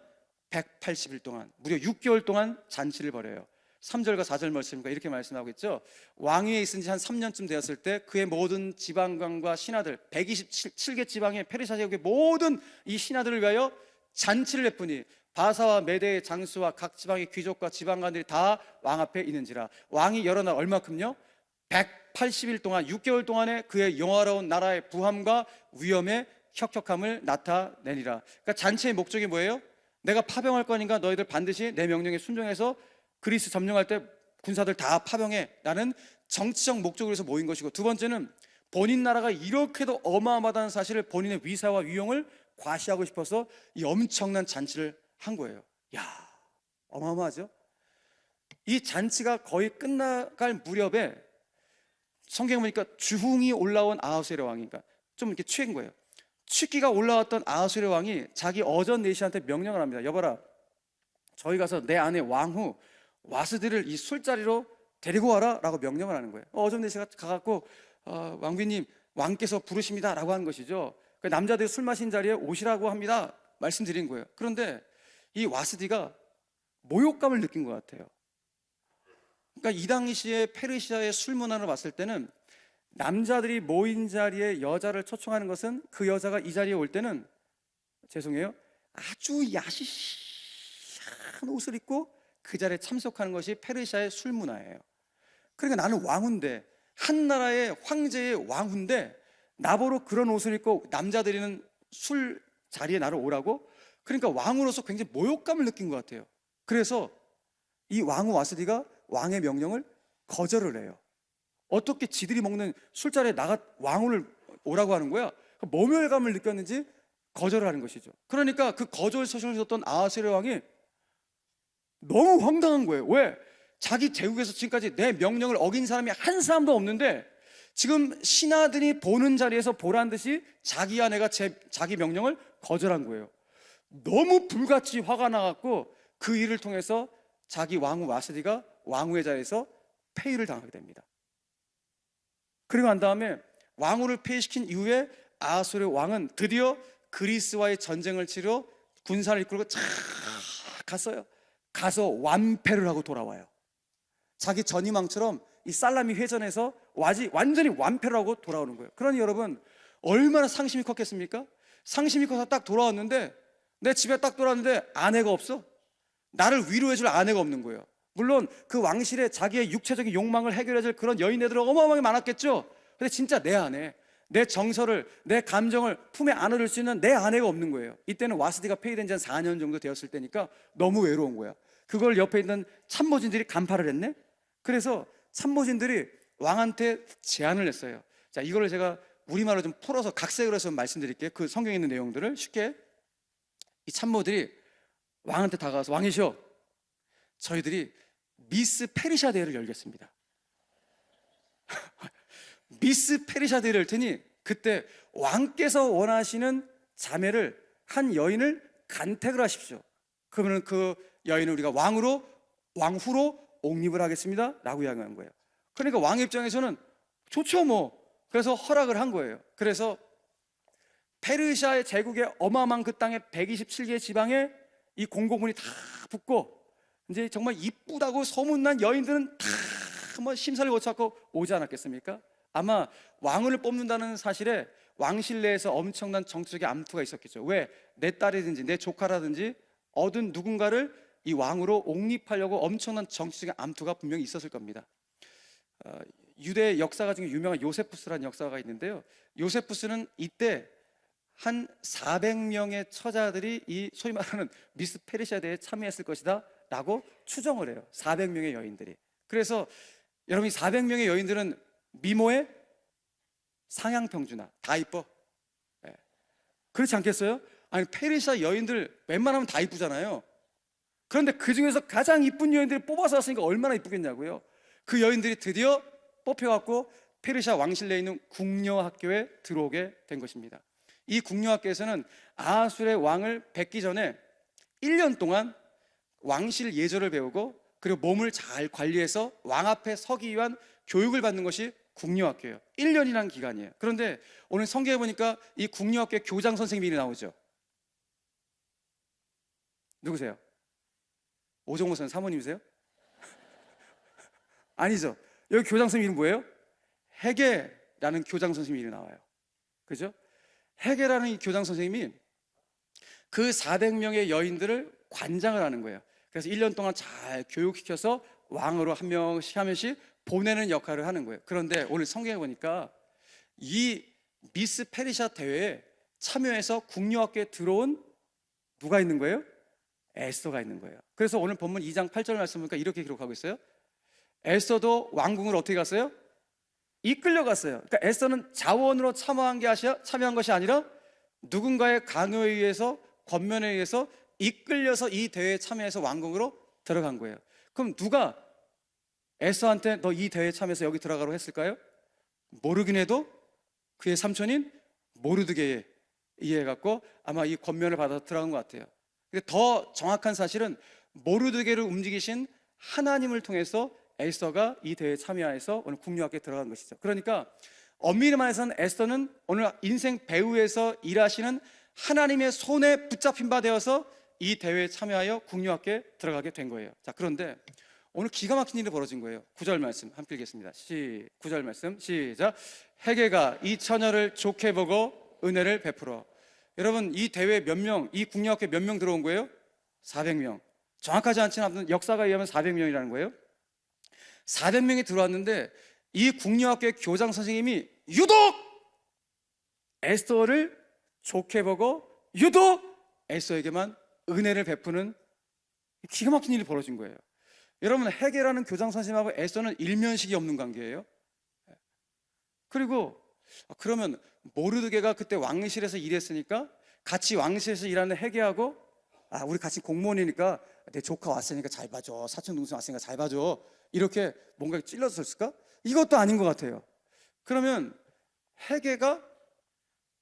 180일 동안, 무려 6개월 동안 잔치를 벌여요. 3절과 4절 말씀이니까 이렇게 말씀하고 있죠. 왕위에 있은 지 한 3년쯤 되었을 때 그의 모든 지방관과 신하들, 127개 지방의 페르시아 제국의 모든 이 신하들을 위하여 잔치를 베푸니 바사와 메대의 장수와 각 지방의 귀족과 지방관들이 다 왕 앞에 있는지라. 왕이 여러 날 얼마큼요? 180일 동안, 6개월 동안에 그의 영화로운 나라의 부함과 위엄의 혁혁함을 나타내니라. 그러니까 잔치의 목적이 뭐예요? 내가 파병할 거니까 너희들 반드시 내 명령에 순종해서 그리스 점령할 때 군사들 다 파병해 라는 정치적 목적으로 해서 모인 것이고, 두 번째는 본인 나라가 이렇게도 어마어마하다는 사실을, 본인의 위사와 위용을 과시하고 싶어서 이 엄청난 잔치를 한 거예요. 야, 어마어마하죠? 이 잔치가 거의 끝나갈 무렵에 성경에 보니까 주흥이 올라온 아하수에로 왕이니까 좀 이렇게 취한 거예요. 취기가 올라왔던 아하수에로 왕이 자기 어전 내시한테 명령을 합니다. 여봐라, 저희 가서 내 아내 왕후 와스디를 이 술자리로 데리고 와라 라고 명령을 하는 거예요. 어전 내시가 가갖고 왕비님, 왕께서 부르십니다 라고 하는 것이죠. 남자들이 술 마신 자리에 오시라고 합니다 말씀드린 거예요. 그런데 이 와스디가 모욕감을 느낀 것 같아요. 그러니까 이 당시에 페르시아의 술 문화를 봤을 때는 남자들이 모인 자리에 여자를 초청하는 것은 그 여자가 이 자리에 올 때는, 죄송해요, 아주 야시시한 옷을 입고 그 자리에 참석하는 것이 페르시아의 술 문화예요. 그러니까 나는 왕인데, 한 나라의 황제의 왕인데 나보러 그런 옷을 입고 남자들이는 술 자리에 나를 오라고? 그러니까 왕으로서 굉장히 모욕감을 느낀 것 같아요. 그래서 이 왕후 와스디가 왕의 명령을 거절을 해요. 어떻게 지들이 먹는 술자리에 왕후를 오라고 하는 거야? 모멸감을 느꼈는지 거절을 하는 것이죠. 그러니까 그 거절 서신을 썼던 아하스웨로 왕이 너무 황당한 거예요. 왜? 자기 제국에서 지금까지 내 명령을 어긴 사람이 한 사람도 없는데 지금 신하들이 보는 자리에서 보란 듯이 자기 아내가 자기 명령을 거절한 거예요. 너무 불같이 화가 나갖고 그 일을 통해서 자기 왕후 와스디가 왕후의 자리에서 폐위를 당하게 됩니다. 그리고 난 다음에 왕후를 폐위시킨 이후에 아하스웨로 왕은 드디어 그리스와의 전쟁을 치러 군사를 이끌고 쫙 갔어요. 가서 완패를 하고 돌아와요. 자기 전임왕처럼 이 살라미 회전에서 완전히 완패를 하고 돌아오는 거예요. 그러니 여러분, 얼마나 상심이 컸겠습니까? 상심이 커서 딱 돌아왔는데, 내 집에 딱 돌아왔는데 아내가 없어. 나를 위로해줄 아내가 없는 거예요. 물론 그 왕실에 자기의 육체적인 욕망을 해결해줄 그런 여인네들은 어마어마하게 많았겠죠. 근데 진짜 내 아내, 내 정서를, 내 감정을 품에 안아줄 수 있는 내 아내가 없는 거예요. 이때는 와스디가 폐위된 지 한 4년 정도 되었을 때니까 너무 외로운 거야. 그걸 옆에 있는 참모진들이 간파를 했네. 그래서 참모진들이 왕한테 제안을 했어요. 자, 이거를 제가 우리말로 좀 풀어서 각색을 해서 말씀드릴게요. 그 성경에 있는 내용들을 쉽게. 이 참모들이 왕한테 다가와서, 왕이시여, 저희들이 미스 페르시아 대회를 열겠습니다. 미스 페르시아 대회를 열 테니 그때 왕께서 원하시는 자매를, 한 여인을 간택을 하십시오. 그러면 그 여인을 우리가 왕후로 옹립을 하겠습니다 라고 이야기한 거예요. 그러니까 왕 입장에서는 좋죠 뭐. 그래서 허락을 한 거예요. 그래서 페르시아의 제국의 어마어마한 그 땅에 127개의 지방에 이 공고문이 다 붙고, 이제 정말 이쁘다고 소문난 여인들은 다 뭐 심사를 거쳐서 오지 않았겠습니까? 아마 왕을 뽑는다는 사실에 왕실 내에서 엄청난 정치적인 암투가 있었겠죠. 왜? 내 딸이든지 내 조카라든지 얻은 누군가를 이 왕으로 옹립하려고 엄청난 정치적인 암투가 분명히 있었을 겁니다. 유대 역사가 중에 유명한 요세푸스라는 역사가 있는데요. 요세푸스는 이때 한 400명의 처자들이 이 소위 말하는 미스 페르시아 대회에 참여했을 것이다 라고 추정을 해요. 400명의 여인들이. 그래서 여러분, 이 400명의 여인들은 미모의 상향평준화, 다 이뻐. 네. 그렇지 않겠어요? 아니, 페르시아 여인들 웬만하면 다 이쁘잖아요. 그런데 그 중에서 가장 이쁜 여인들을 뽑아서 왔으니까 얼마나 이쁘겠냐고요. 그 여인들이 드디어 뽑혀갖고 페르시아 왕실 내에 있는 궁녀학교에 들어오게 된 것입니다. 이 궁녀학교에서는 아하수르의 왕을 뵙기 전에 1년 동안 왕실 예절을 배우고, 그리고 몸을 잘 관리해서 왕 앞에 서기 위한 교육을 받는 것이 궁녀학교예요. 1년이라는 기간이에요. 그런데 오늘 성경에 보니까 이 궁녀학교의 교장 선생님이 나오죠. 누구세요? 오정호 선생님 사모님이세요? 아니죠. 여기 교장 선생님 이름 뭐예요? 헤게라는 교장 선생님 이름이 나와요. 그죠? 헤게라는 이 교장 선생님이 그 400명의 여인들을 관장을 하는 거예요. 그래서 1년 동안 잘 교육시켜서 왕으로 한 명씩 보내는 역할을 하는 거예요. 그런데 오늘 성경에 보니까 이 미스 페르시아 대회에 참여해서 궁녀학교에 들어온 누가 있는 거예요? 에스더가 있는 거예요. 그래서 오늘 본문 2장 8절 말씀 보니까 이렇게 기록하고 있어요. 에스더도 왕궁을 어떻게 갔어요? 이끌려 갔어요. 그러니까 에스더는 자원으로 참여한 것이 아니라 누군가의 강요에 의해서, 권면에 의해서 이끌려서 이 대회에 참여해서 왕궁으로 들어간 거예요. 그럼 누가 에스더한테 너 이 대회에 참여해서 여기 들어가라고 했을까요? 모르긴 해도 그의 삼촌인 모르드게에 의해갖고 아마 이 권면을 받아서 들어간 것 같아요. 근데 더 정확한 사실은 모르드게를 움직이신 하나님을 통해서 에스더가 이 대회에 참여해서 오늘 궁녀학교에 들어간 것이죠. 그러니까 엄밀히 말해서는 에스더는 오늘 인생 배후에서 일하시는 하나님의 손에 붙잡힌 바 되어서 이 대회에 참여하여 궁녀학교에 들어가게 된 거예요. 자, 그런데 오늘 기가 막힌 일이 벌어진 거예요. 9절 말씀 함께 읽겠습니다. 9절 말씀 시작. 헤게가 이 처녀를 좋게 보고 은혜를 베풀어. 여러분, 이 대회에 몇 명, 이 궁녀학교에 몇 명 들어온 거예요? 400명. 정확하지 않지는 아무튼 역사가 의하면 400명이라는 거예요. 400명이 들어왔는데 이 국려학교의 교장 선생님이 유독 에스더를 좋게 보고 유독 에스더에게만 은혜를 베푸는 기가 막힌 일이 벌어진 거예요. 여러분, 헤게라는 교장 선생님하고 에스더는 일면식이 없는 관계예요. 그리고 그러면 모르드게가 그때 왕실에서 일했으니까 같이 왕실에서 일하는 헤게하고 우리 같이 공무원이니까 내 조카 왔으니까 잘 봐줘, 사촌 동생 왔으니까 잘 봐줘, 이렇게 뭔가 찔렀을까? 이것도 아닌 것 같아요. 그러면 헤게가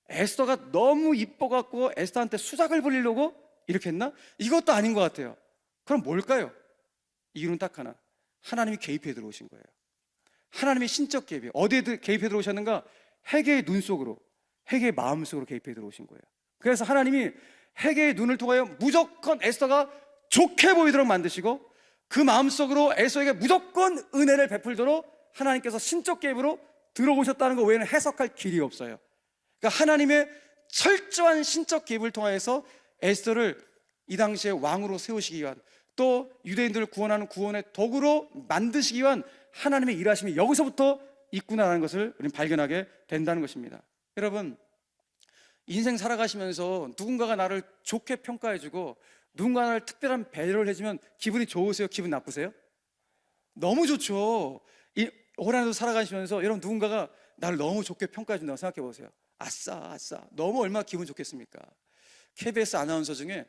에스더가 너무 이뻐갖고 에스더한테 수작을 부리려고 이렇게 했나? 이것도 아닌 것 같아요. 그럼 뭘까요? 이유는 딱 하나, 하나님이 개입해 들어오신 거예요. 하나님의 신적 개입이 어디에 개입해 들어오셨는가? 헤게의 눈 속으로, 헤게의 마음 속으로 개입해 들어오신 거예요. 그래서 하나님이 헤게의 눈을 통하여 무조건 에스더가 좋게 보이도록 만드시고 그 마음 속으로 에스더에게 무조건 은혜를 베풀도록 하나님께서 신적 개입으로 들어오셨다는 것 외에는 해석할 길이 없어요. 그러니까 하나님의 철저한 신적 개입을 통하여서 에스더를 이 당시에 왕으로 세우시기 위한, 또 유대인들을 구원하는 구원의 도구로 만드시기 위한 하나님의 일하심이 여기서부터 있구나라는 것을 우리는 발견하게 된다는 것입니다. 여러분, 인생 살아가시면서 누군가가 나를 좋게 평가해주고 누군가 나를 특별한 배려를 해주면 기분이 좋으세요? 기분 나쁘세요? 너무 좋죠. 올 한해도 살아가시면서 여러분, 누군가가 나를 너무 좋게 평가해준다고 생각해 보세요. 아싸, 너무 얼마나 기분 좋겠습니까? KBS 아나운서 중에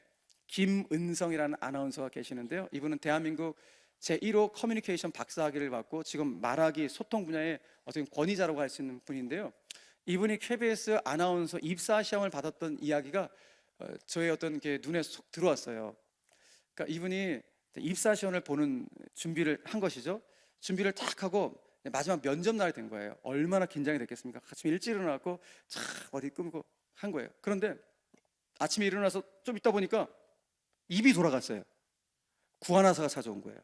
김은성이라는 아나운서가 계시는데요, 이분은 대한민국 제1호 커뮤니케이션 박사학위를 받고 지금 말하기 소통 분야의 어떤 권위자라고 할 수 있는 분인데요, 이분이 KBS 아나운서 입사 시험을 받았던 이야기가 저의 어떤 게 눈에 쏙 들어왔어요. 그러니까 이분이 입사 시험을 보는 준비를 한 것이죠. 준비를 딱 하고 마지막 면접 날이 된 거예요. 얼마나 긴장이 됐겠습니까? 아침에 일찍 일어나고 차 어디 꾸미고 한 거예요. 그런데 아침에 일어나서 좀 있다 보니까 입이 돌아갔어요. 구안화사가 찾아온 거예요.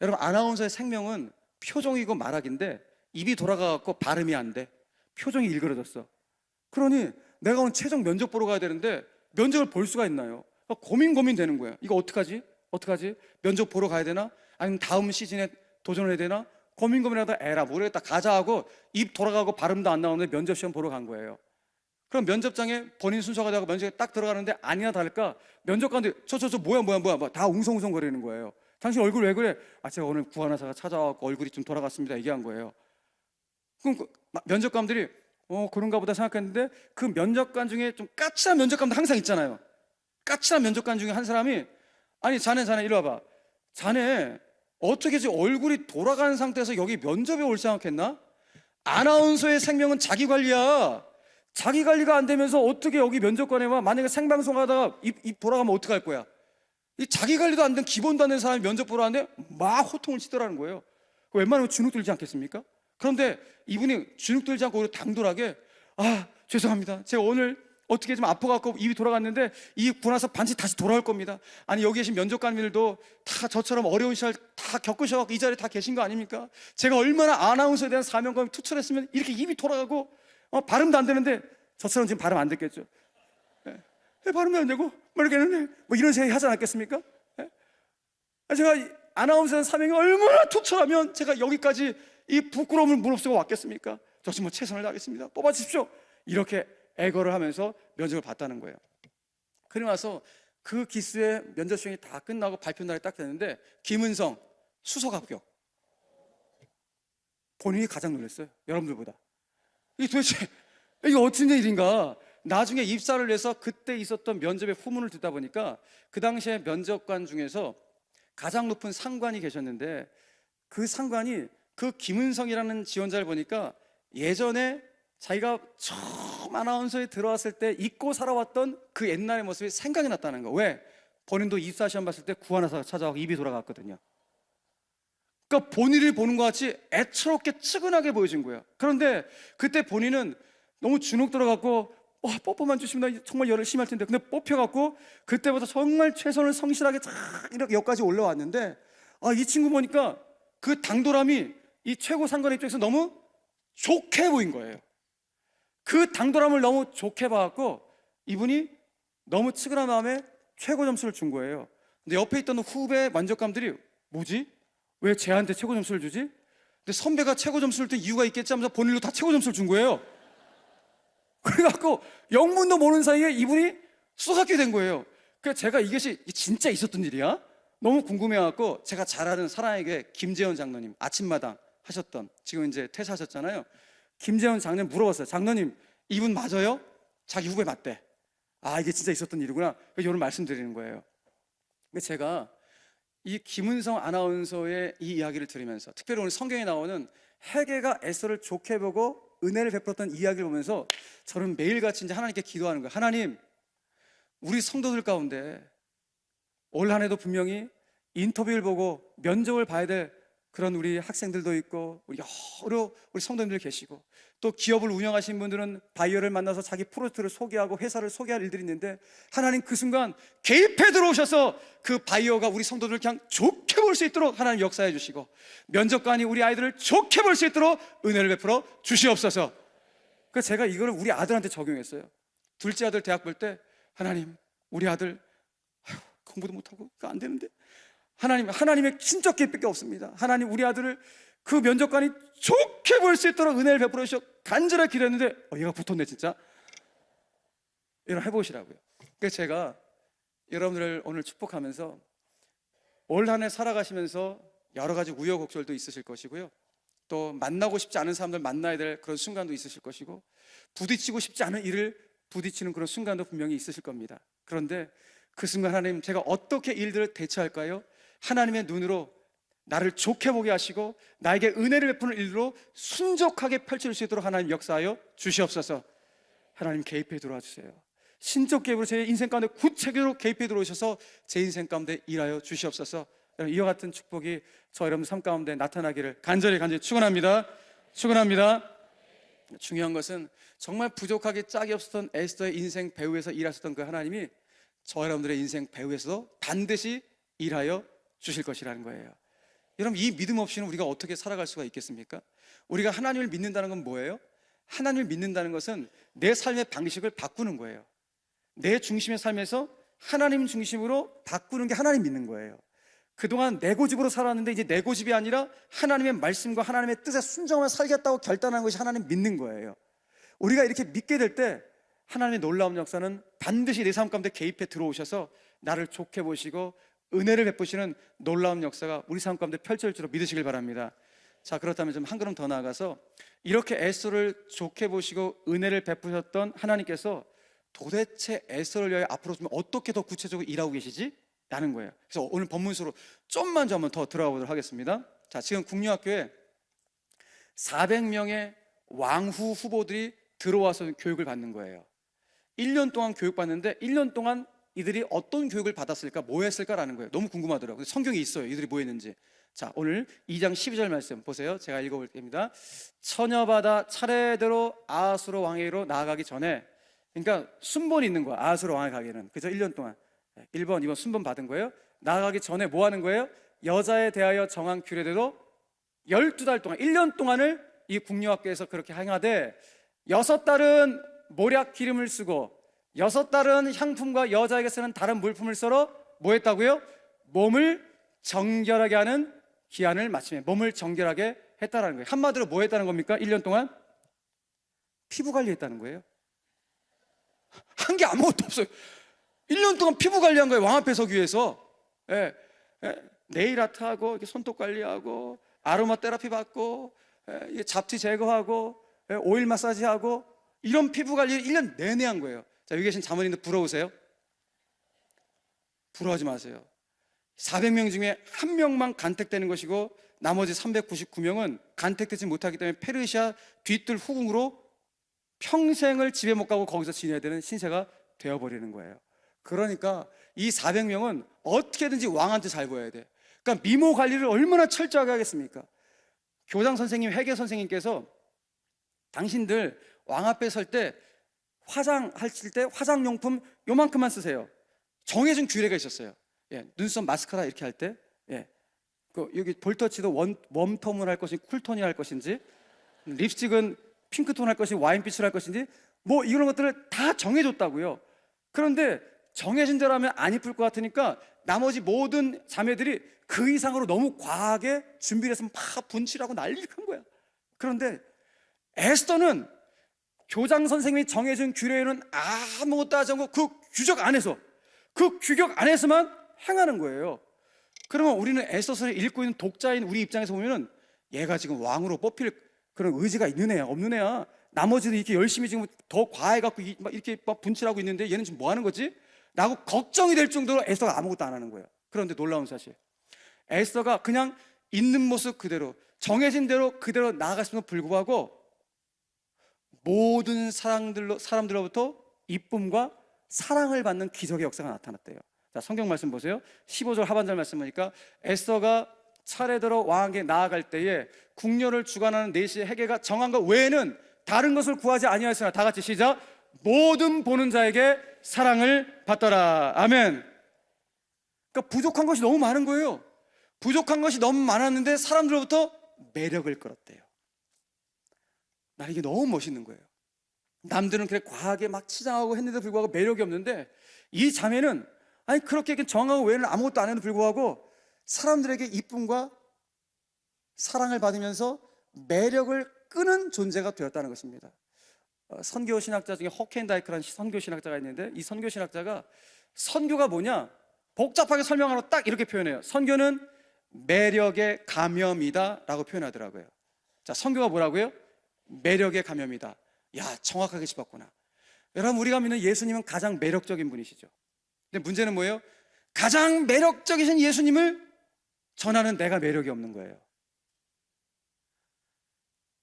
여러분, 아나운서의 생명은 표정이고 말하기인데 입이 돌아가고 발음이 안 돼. 표정이 일그러졌어. 그러니 내가 오늘 최종 면접 보러 가야 되는데 면접을 볼 수가 있나요? 고민 되는 거야. 이거 어떡하지? 면접 보러 가야 되나? 아니면 다음 시즌에 도전을 해야 되나? 고민하다 에라 모르겠다 가자 하고 입 돌아가고 발음도 안 나오는데 면접 시험 보러 간 거예요. 그럼 면접장에 본인 순서가 되고 면접에 딱 들어가는데 아니나 다를까 면접관들이 저 뭐야 다 웅성웅성 거리는 거예요. 당신 얼굴 왜 그래? 제가 오늘 구안화사가 찾아와서 얼굴이 좀 돌아갔습니다 얘기한 거예요. 그럼 면접관들이 그런가 보다 생각했는데, 그 면접관 중에 좀 까칠한 면접관도 항상 있잖아요. 까칠한 면접관 중에 한 사람이 아니 자네 이리 와봐. 자네 어떻게 지금 얼굴이 돌아간 상태에서 여기 면접에 올 생각했나? 아나운서의 생명은 자기 관리야. 자기 관리가 안 되면서 어떻게 여기 면접관에 와? 만약에 생방송 하다가 입 돌아가면 어떡할 거야? 이 자기 관리도 안 된, 기본도 안 된 사람이 면접 보러 왔는데 막 호통을 치더라는 거예요. 웬만하면 주눅 들지 않겠습니까? 그런데 이분이 주눅 들지 않고 오히려 당돌하게 죄송합니다. 제가 오늘 어떻게 좀 아파갖고 입이 돌아갔는데 이 구나서 반드시 다시 돌아올 겁니다. 아니 여기 계신 면접관들도 다 저처럼 어려운 시절 다 겪으셔갖고 이 자리에 다 계신 거 아닙니까? 제가 얼마나 아나운서에 대한 사명감을 투철했으면 이렇게 입이 돌아가고 발음도 안 되는데 저처럼 지금 발음 안 됐겠죠. 발음도 안 되고 이렇게 했는데 이런 생각이 하지 않았겠습니까? 제가 아나운서의 사명이 얼마나 투철하면 제가 여기까지 이 부끄러움을 무릅쓰고 왔겠습니까? 저 지금 최선을 다하겠습니다. 뽑아주십시오. 이렇게 애거를 하면서 면접을 봤다는 거예요. 그러고 나서 그 기수의 면접 시험이 다 끝나고 발표 날이 딱 됐는데 김은성 수석 합격. 본인이 가장 놀랐어요. 여러분들보다. 이게 도대체 이게 어떤 일인가? 나중에 입사를 해서 그때 있었던 면접의 후문을 듣다 보니까 그 당시에 면접관 중에서 가장 높은 상관이 계셨는데, 그 상관이 그 김은성이라는 지원자를 보니까 예전에 자기가 처음 아나운서에 들어왔을 때 잊고 살아왔던 그 옛날의 모습이 생각이 났다는 거. 왜? 본인도 입사 시험 봤을 때 구안화사가 찾아와서 입이 돌아갔거든요. 그러니까 본인을 보는 것 같이 애처롭게 측은하게 보여진 거예요. 그런데 그때 본인은 너무 주눅 들어갖고 뽀뽀만 주시면 정말 열심히 할 텐데, 근데 뽑혀갖고 그때부터 정말 최선을 성실하게 이렇게 여기까지 올라왔는데, 이 친구 보니까 그 당돌함이 이 최고 상관 입장에서 너무 좋게 보인 거예요. 그 당돌함을 너무 좋게 봐갖고 이분이 너무 측은한 마음에 최고 점수를 준 거예요. 근데 옆에 있던 후배 만족감들이 뭐지? 왜 쟤한테 최고 점수를 주지? 근데 선배가 최고 점수를 준 이유가 있겠지 하면서 본인도 다 최고 점수를 준 거예요. 그래갖고 영문도 모르는 사이에 이분이 수석학교 된 거예요. 그래서 제가 이것이 진짜 있었던 일이야? 너무 궁금해갖고 제가 잘 아는 사랑에게 김재원 장로님 아침마당 하셨던, 지금 이제 퇴사하셨잖아요. 김재원 장로님 물어봤어요. 장로님, 이분 맞아요? 자기 후배 맞대. 아, 이게 진짜 있었던 일이구나. 그래서 이런 말씀드리는 거예요. 근데 제가 이 김은성 아나운서의 이 이야기를 들으면서, 특별히 오늘 성경에 나오는 헤게가 에스더를 좋게 보고 은혜를 베풀었던 이야기를 보면서 저는 매일같이 이제 하나님께 기도하는 거예요. 하나님, 우리 성도들 가운데 올 한 해도 분명히 인터뷰를 보고 면접을 봐야 될 그런 우리 학생들도 있고, 우리 여러 우리 성도님들 계시고, 또 기업을 운영하시는 분들은 바이어를 만나서 자기 프로젝트를 소개하고 회사를 소개할 일들이 있는데, 하나님 그 순간 개입해 들어오셔서 그 바이어가 우리 성도들을 그냥 좋게 볼 수 있도록 하나님 역사해 주시고, 면접관이 우리 아이들을 좋게 볼 수 있도록 은혜를 베풀어 주시옵소서. 그래서 제가 이거를 우리 아들한테 적용했어요. 둘째 아들 대학 볼 때, 하나님, 우리 아들 공부도 못하고 그거 안 되는데, 하나님의 신적 계획밖에 없습니다. 하나님, 우리 아들을 그 면접관이 좋게 볼 수 있도록 은혜를 베풀어 주셔. 간절하게 기도했는데 얘가 붙었네 진짜. 이런 해보시라고요. 그래서 제가 여러분들을 오늘 축복하면서 올 한 해 살아가시면서 여러 가지 우여곡절도 있으실 것이고요, 또 만나고 싶지 않은 사람들 만나야 될 그런 순간도 있으실 것이고, 부딪히고 싶지 않은 일을 부딪히는 그런 순간도 분명히 있으실 겁니다. 그런데 그 순간 하나님, 제가 어떻게 일들을 대처할까요? 하나님의 눈으로 나를 좋게 보게 하시고 나에게 은혜를 베푸는 일로 순적하게 펼칠 수 있도록 하나님 역사하여 주시옵소서. 하나님 개입해 들어와 주세요. 신적 개입으로 제 인생 가운데 구체적으로 개입해 들어오셔서 제 인생 가운데 일하여 주시옵소서. 이와 같은 축복이 저 여러분 삶 가운데 나타나기를 간절히 축원합니다. 축원합니다. 중요한 것은 정말 부족하게 짝이 없었던 에스더의 인생 배후에서 일하셨던 그 하나님이 저 여러분들의 인생 배후에서도 반드시 일하여 주실 것이라는 거예요. 여러분, 이 믿음 없이는 우리가 어떻게 살아갈 수가 있겠습니까? 우리가 하나님을 믿는다는 건 뭐예요? 하나님을 믿는다는 것은 내 삶의 방식을 바꾸는 거예요. 내 중심의 삶에서 하나님 중심으로 바꾸는 게 하나님 믿는 거예요. 그동안 내 고집으로 살았는데 이제 내 고집이 아니라 하나님의 말씀과 하나님의 뜻에 순종하며 살겠다고 결단한 것이 하나님 믿는 거예요. 우리가 이렇게 믿게 될 때 하나님의 놀라운 역사는 반드시 내 삶 가운데 개입해 들어오셔서 나를 좋게 보시고 은혜를 베푸시는 놀라운 역사가 우리 삶 가운데 펼쳐질 줄 믿으시길 바랍니다. 자, 그렇다면 좀 한 걸음 더 나아가서 이렇게 에스더를 좋게 보시고 은혜를 베푸셨던 하나님께서 도대체 에스더를 위하여 앞으로 좀 어떻게 더 구체적으로 일하고 계시지? 라는 거예요. 그래서 오늘 본문수로 좀만 더 들어가 보도록 하겠습니다. 자, 지금 국려학교에 400명의 왕후 후보들이 들어와서 교육을 받는 거예요. 1년 동안 교육받는데 1년 동안 이들이 어떤 교육을 받았을까, 뭐 했을까라는 거예요. 너무 궁금하더라고요. 성경에 있어요, 이들이 뭐 했는지. 자, 오늘 2장 12절 말씀 보세요. 제가 읽어볼 때입니다. 처녀받아 차례대로 아하수로 왕에게로 나아가기 전에, 그러니까 순번이 있는 거야, 아하수로 왕에 가기는. 그죠? 1년 동안 1번, 2번 순번 받은 거예요. 나아가기 전에 뭐 하는 거예요? 여자에 대하여 정한 규례대로 12달 동안, 1년 동안을 이 국려학교에서 그렇게 행하되 6달은 모략 기름을 쓰고 6달은 향품과 여자에게 쓰는 다른 물품을 썰어 뭐 했다고요? 몸을 정결하게 하는 기한을 마치며 몸을 정결하게 했다라는 거예요. 한마디로 뭐 했다는 겁니까? 1년 동안 피부 관리했다는 거예요. 한 게 아무것도 없어요. 1년 동안 피부 관리한 거예요. 왕 앞에 서기 위해서. 네일 아트하고 이렇게 손톱 관리하고 아로마 테라피 받고 잡티 제거하고 오일 마사지하고 이런 피부 관리를 1년 내내 한 거예요. 자, 여기 계신 자모님들 부러우세요? 부러워하지 마세요. 400명 중에 한 명만 간택되는 것이고 나머지 399명은 간택되지 못하기 때문에 페르시아 뒤뜰 후궁으로 평생을 집에 못 가고 거기서 지내야 되는 신세가 되어버리는 거예요. 그러니까 이 400명은 어떻게든지 왕한테 잘 보여야 돼. 그러니까 미모 관리를 얼마나 철저하게 하겠습니까? 교장 선생님, 회계 선생님께서 당신들 왕 앞에 설 때 화장하실 때 화장용품 요만큼만 쓰세요. 정해진 규례가 있었어요. 눈썹 마스카라 이렇게 할 때, 여기 볼터치도 웜톤을 할 것인지 쿨톤이 할 것인지, 립스틱은 핑크톤 할 것인지 와인빛을 할 것인지, 뭐 이런 것들을 다 정해줬다고요. 그런데 정해진 대로 하면 안 이쁠 것 같으니까 나머지 모든 자매들이 그 이상으로 너무 과하게 준비를 해서 막 분칠하고 난리를 한 거야. 그런데 에스더는 교장 선생님이 정해준 규례에는 아무것도 하지 않고 그 규격 안에서만 행하는 거예요. 그러면 우리는 에스더서를 읽고 있는 독자인 우리 입장에서 보면은 얘가 지금 왕으로 뽑힐 그런 의지가 있는 애야, 없는 애야? 나머지도 이렇게 열심히 지금 더 과해갖고 막 이렇게 막 분칠하고 있는데 얘는 지금 뭐 하는 거지? 라고 걱정이 될 정도로 에스더가 아무것도 안 하는 거예요. 그런데 놀라운 사실, 에스더가 그냥 있는 모습 그대로 정해진 대로 그대로 나아갔음에도 불구하고 모든 사람들로부터 이쁨과 사랑을 받는 기적의 역사가 나타났대요. 자, 성경 말씀 보세요. 15절 하반절 말씀 보니까 에스더가 차례대로 왕에게 나아갈 때에 궁녀를 주관하는 내시의 해계가 정한 것 외에는 다른 것을 구하지 아니하였으나, 다 같이 시작. 모든 보는 자에게 사랑을 받더라. 아멘. 그러니까 부족한 것이 너무 많은 거예요. 부족한 것이 너무 많았는데 사람들로부터 매력을 끌었대요. 난 이게 너무 멋있는 거예요. 남들은 그래 과하게 막 치장하고 했는데도 불구하고 매력이 없는데, 이 자매는 아니 그렇게 정하고 외에는 아무것도 안 해도 불구하고 사람들에게 이쁨과 사랑을 받으면서 매력을 끄는 존재가 되었다는 것입니다. 선교 신학자 중에 허켄다이크라는 선교 신학자가 있는데, 이 선교 신학자가 선교가 뭐냐 복잡하게 설명하러 딱 이렇게 표현해요. 선교는 매력의 감염이다 라고 표현하더라고요. 자, 선교가 뭐라고요? 매력의 감염이다. 야, 정확하게 짚었구나. 여러분, 우리가 믿는 예수님은 가장 매력적인 분이시죠. 근데 문제는 뭐예요? 가장 매력적이신 예수님을 전하는 내가 매력이 없는 거예요.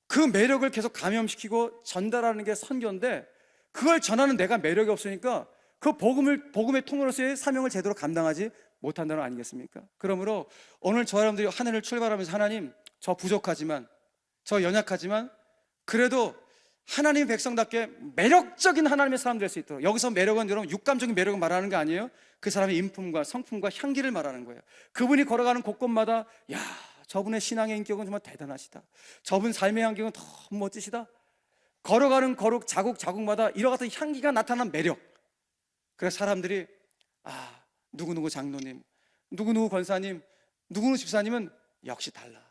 그 매력을 계속 감염시키고 전달하는 게 선교인데, 그걸 전하는 내가 매력이 없으니까 그 복음의 통로로서의 사명을 제대로 감당하지 못한다는 거 아니겠습니까? 그러므로 오늘 저 여러분들이 한 해를 출발하면서, 하나님, 저 부족하지만, 저 연약하지만 그래도 하나님 백성답게 매력적인 하나님의 사람 될 수 있도록. 여기서 매력은 여러분 육감적인 매력을 말하는 게 아니에요. 그 사람의 인품과 성품과 향기를 말하는 거예요. 그분이 걸어가는 곳곳마다, 야, 저분의 신앙의 인격은 정말 대단하시다, 저분 삶의 향기는 너무 멋지시다, 걸어가는 거룩 자국자국마다 이와 같은 향기가 나타난 매력. 그래서 사람들이, 아, 누구누구 장로님, 누구누구 권사님, 누구누구 집사님은 역시 달라,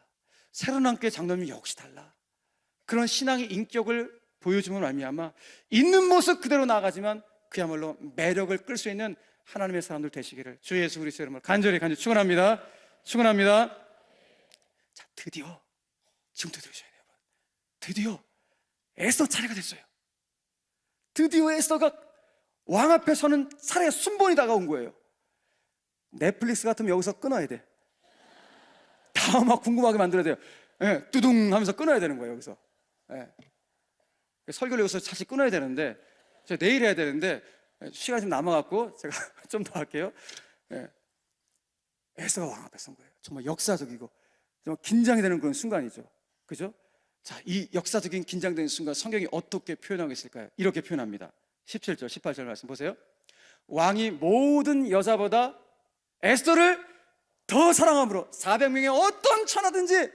새로남교회 장로님 역시 달라. 그런 신앙의 인격을 보여주면 말미암아 있는 모습 그대로 나아가지만 그야말로 매력을 끌 수 있는 하나님의 사람들 되시기를 주 예수 그리스도의 이름으로 간절히 축원합니다. 축원합니다. 자, 드디어 지금부터 들으셔야 돼요. 드디어 에스더 차례가 됐어요. 드디어 에스더가 왕 앞에 서는 차례의 순번이 다가온 거예요. 넷플릭스 같으면 여기서 끊어야 돼. 다음 막 궁금하게 만들어야 돼요. 예, 뚜둥 하면서 끊어야 되는 거예요, 여기서. 예. 설교를 여기서 사실 끊어야 되는데, 제가 내일 해야 되는데 시간이 좀 남아갖고 제가 좀 더 할게요. 예. 에스더가 왕 앞에 선 거예요. 정말 역사적이고 정말 긴장이 되는 그런 순간이죠. 그죠? 자, 이 역사적인 긴장되는 순간 성경이 어떻게 표현하고 있을까요? 이렇게 표현합니다. 17절, 18절 말씀 보세요. 왕이 모든 여자보다 에스더를 더 사랑함으로, 400명의 어떤 천하든지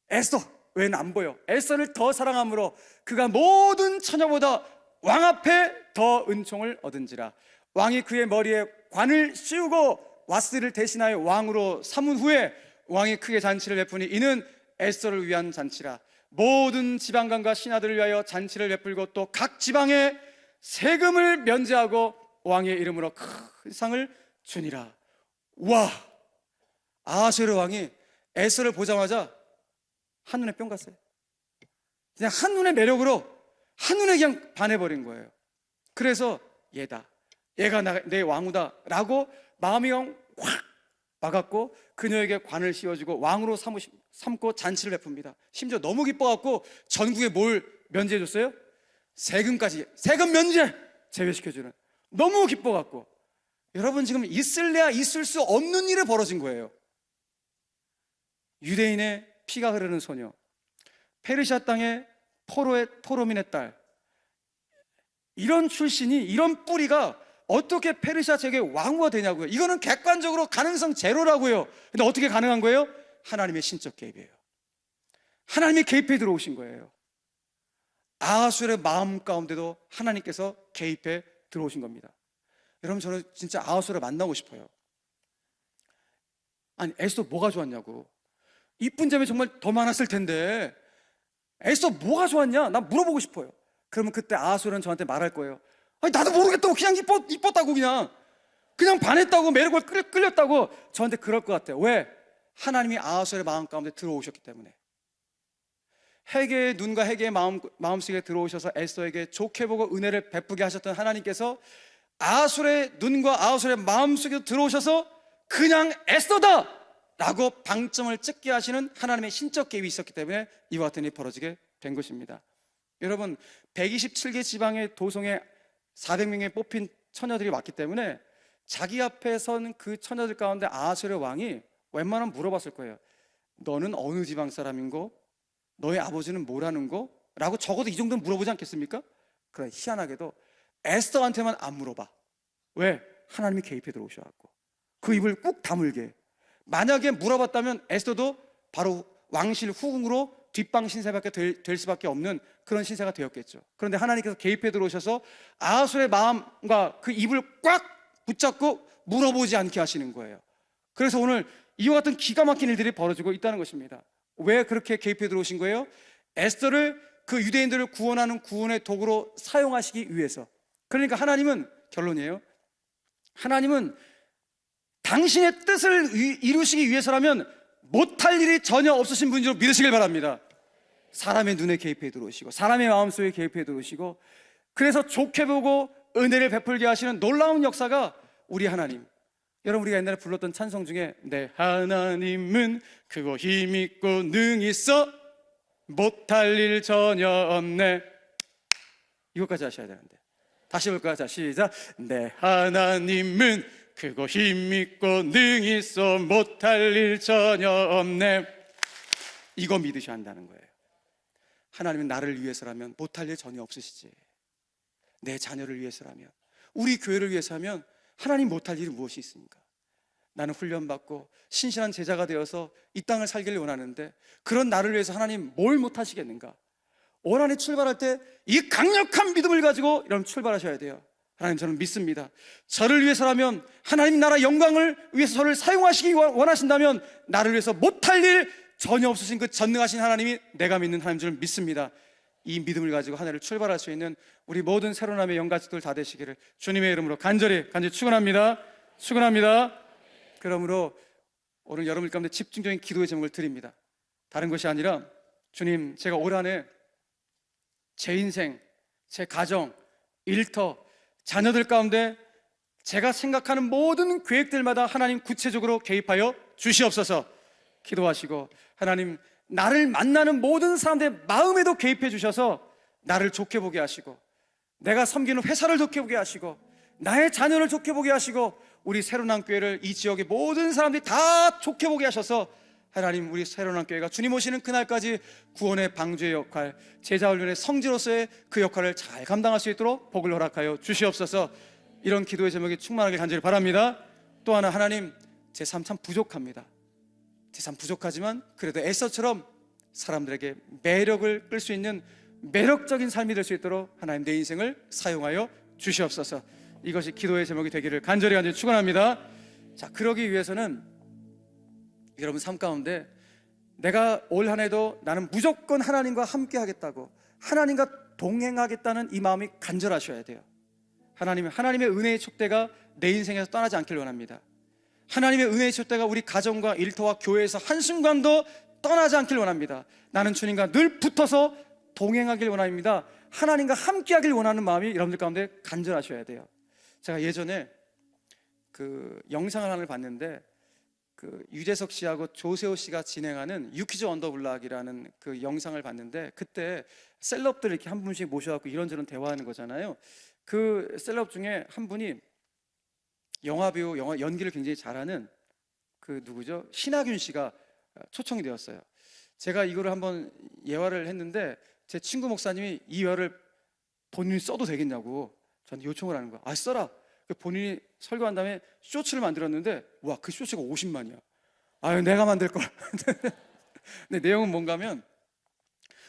에스더 외에는 안 보여. 에스더를 더 사랑함으로 그가 모든 처녀보다 왕 앞에 더 은총을 얻은지라. 왕이 그의 머리에 관을 씌우고 와스를 대신하여 왕으로 삼은 후에 왕이 크게 잔치를 베푸니 이는 에스더를 위한 잔치라. 모든 지방관과 신하들을 위하여 잔치를 베풀고 또 각 지방에 세금을 면제하고 왕의 이름으로 큰 상을 주니라. 와, 아하수에로 왕이 에스더를 보자마자 한눈에 뿅 갔어요. 그냥 한눈의 매력으로 한눈에 그냥 반해버린 거예요. 그래서 얘다, 얘가 내 왕후다 라고 마음이 확 와갖고 그녀에게 관을 씌워주고 왕으로 삼고 잔치를 베풉니다. 심지어 너무 기뻐갖고 전국에 뭘 면제해줬어요? 세금까지, 세금 면제 제외시켜주는, 너무 기뻐갖고. 여러분, 지금 있을래야 있을 수 없는 일이 벌어진 거예요. 유대인의 피가 흐르는 소녀, 페르시아 땅의 포로민의 딸, 이런 출신이, 이런 뿌리가 어떻게 페르시아 제국의 왕후가 되냐고요. 이거는 객관적으로 가능성 제로라고요. 근데 어떻게 가능한 거예요? 하나님의 신적 개입이에요. 하나님이 개입해 들어오신 거예요. 아하수엘의 마음 가운데도 하나님께서 개입해 들어오신 겁니다. 여러분, 저는 진짜 아하수를 만나고 싶어요. 아니, 에스더 뭐가 좋았냐고. 이쁜 점이 정말 더 많았을 텐데 에스더 뭐가 좋았냐? 난 물어보고 싶어요. 그러면 그때 아하수는 저한테 말할 거예요. 아니, 나도 모르겠다고. 그냥 이뻤다고. 그냥 반했다고. 매력을 끌렸다고. 저한테 그럴 것 같아요. 왜? 하나님이 아하수의 마음 가운데 들어오셨기 때문에. 헤게의 눈과 헤게의 마음속에 들어오셔서 에스더에게 좋게 보고 은혜를 베푸게 하셨던 하나님께서 아하술의 눈과 아하술의 마음속에 들어오셔서 그냥 에스더다! 라고 방점을 찍게 하시는 하나님의 신적 계획이 있었기 때문에 이와 같은 일이 벌어지게 된 것입니다. 여러분, 127개 지방의 도성에 400명의 뽑힌 처녀들이 왔기 때문에 자기 앞에 선 그 처녀들 가운데 아하술의 왕이 웬만하면 물어봤을 거예요. 너는 어느 지방 사람인고? 너의 아버지는 뭐라는 거? 라고 적어도 이 정도는 물어보지 않겠습니까? 그러나 희한하게도 에스더한테만 안 물어봐. 왜? 하나님이 개입해 들어오셔갖고 그 입을 꾹 다물게. 만약에 물어봤다면 에스더도 바로 왕실 후궁으로 뒷방 신세밖에 될 수밖에 없는 그런 신세가 되었겠죠. 그런데 하나님께서 개입해 들어오셔서 아하술의 마음과 그 입을 꽉 붙잡고 물어보지 않게 하시는 거예요. 그래서 오늘 이와 같은 기가 막힌 일들이 벌어지고 있다는 것입니다. 왜 그렇게 개입해 들어오신 거예요? 에스더를 그 유대인들을 구원하는 구원의 도구로 사용하시기 위해서. 그러니까 하나님은, 결론이에요, 하나님은 당신의 뜻을 이루시기 위해서라면 못할 일이 전혀 없으신 분인 줄 믿으시길 바랍니다. 사람의 눈에 개입해 들어오시고 사람의 마음속에 개입해 들어오시고 그래서 좋게 보고 은혜를 베풀게 하시는 놀라운 역사가 우리 하나님. 여러분, 우리가 옛날에 불렀던 찬송 중에 내 하나님은 크고 힘있고 능히 있어 못할 일 전혀 없네, 이것까지 하셔야 되는데 다시 볼까요? 자, 시작. 내 하나님은 크고 힘있고 능히 있어 못할 일 전혀 없네. 이거 믿으셔야 한다는 거예요. 하나님은 나를 위해서라면 못할 일 전혀 없으시지. 내 자녀를 위해서라면, 우리 교회를 위해서라면 하나님 못할 일이 무엇이 있습니까? 나는 훈련받고 신실한 제자가 되어서 이 땅을 살기를 원하는데 그런 나를 위해서 하나님 뭘 못하시겠는가? 올 한해 출발할 때 이 강력한 믿음을 가지고 여러분 출발하셔야 돼요. 하나님, 저는 믿습니다. 저를 위해서라면, 하나님 나라 영광을 위해서 저를 사용하시기 원하신다면 나를 위해서 못할 일 전혀 없으신 그 전능하신 하나님이 내가 믿는 하나님 줄 믿습니다. 이 믿음을 가지고 한 해를 출발할 수 있는 우리 모든 새로남의 영가족들 다 되시기를 주님의 이름으로 간절히 축원합니다. 그러므로 오늘 여러분 가운데 집중적인 기도의 제목을 드립니다. 다른 것이 아니라, 주님, 제가 올 한해 제 인생, 제 가정, 일터, 자녀들 가운데 제가 생각하는 모든 계획들마다 하나님 구체적으로 개입하여 주시옵소서. 기도하시고, 하나님, 나를 만나는 모든 사람들의 마음에도 개입해 주셔서 나를 좋게 보게 하시고, 내가 섬기는 회사를 좋게 보게 하시고, 나의 자녀를 좋게 보게 하시고, 우리 새로남교회를 이 지역의 모든 사람들이 다 좋게 보게 하셔서 하나님, 우리 새로남교회가 주님 오시는 그날까지 구원의 방주의 역할, 제자훈련의 성지로서의 그 역할을 잘 감당할 수 있도록 복을 허락하여 주시옵소서. 이런 기도의 제목이 충만하게 간절히 바랍니다. 또 하나, 하나님, 제 삶 참 부족합니다. 제 삶 부족하지만 그래도 에스더처럼 사람들에게 매력을 끌 수 있는 매력적인 삶이 될 수 있도록 하나님, 내 인생을 사용하여 주시옵소서. 이것이 기도의 제목이 되기를 간절히 축원합니다. 자, 그러기 위해서는 여러분 삶 가운데 내가 올 한 해도 나는 무조건 하나님과 함께 하겠다고, 하나님과 동행하겠다는 이 마음이 간절하셔야 돼요. 하나님의 은혜의 촛대가 내 인생에서 떠나지 않길 원합니다. 하나님의 은혜의 촛대가 우리 가정과 일터와 교회에서 한순간도 떠나지 않길 원합니다. 나는 주님과 늘 붙어서 동행하길 원합니다. 하나님과 함께 하길 원하는 마음이 여러분들 가운데 간절하셔야 돼요. 제가 예전에 그 영상을 하나를 봤는데, 그 유재석 씨하고 조세호 씨가 진행하는 유퀴즈 언더블락이라는 그 영상을 봤는데, 그때 셀럽들 이렇게 한 분씩 모셔갖고 이런저런 대화하는 거잖아요. 그 셀럽 중에 한 분이 영화배우, 영화 연기를 굉장히 잘하는 그 누구죠? 신하균 씨가 초청이 되었어요. 제가 이거를 한번 예화를 했는데 제 친구 목사님이 이 예화를 본인이 써도 되겠냐고 저한테 요청을 하는 거야. 아, 써라. 본인이 설교한 다음에 쇼츠를 만들었는데, 와, 그 쇼츠가 50만이야. 아유, 내가 만들 걸. 근데 내용은 뭔가 하면,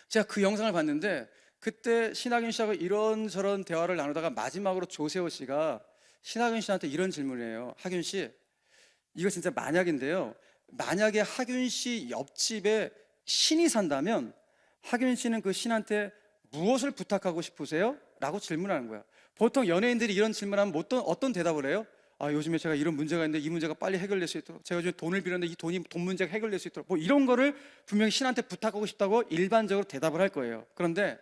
제가 그 영상을 봤는데 그때 신하균 씨하고 이런저런 대화를 나누다가 마지막으로 조세호 씨가 신하균 씨한테 이런 질문을 해요. 하균 씨, 이거 진짜 만약인데요. 만약에 하균 씨 옆집에 신이 산다면 하균 씨는 그 신한테 무엇을 부탁하고 싶으세요? 라고 질문하는 거야. 보통 연예인들이 이런 질문하면 어떤 대답을 해요? 아, 요즘에 제가 이런 문제가 있는데 이 문제가 빨리 해결될 수 있도록, 제가 요즘 돈을 빌었는데 이 돈 문제가 해결될 수 있도록, 뭐 이런 거를 분명히 신한테 부탁하고 싶다고 일반적으로 대답을 할 거예요. 그런데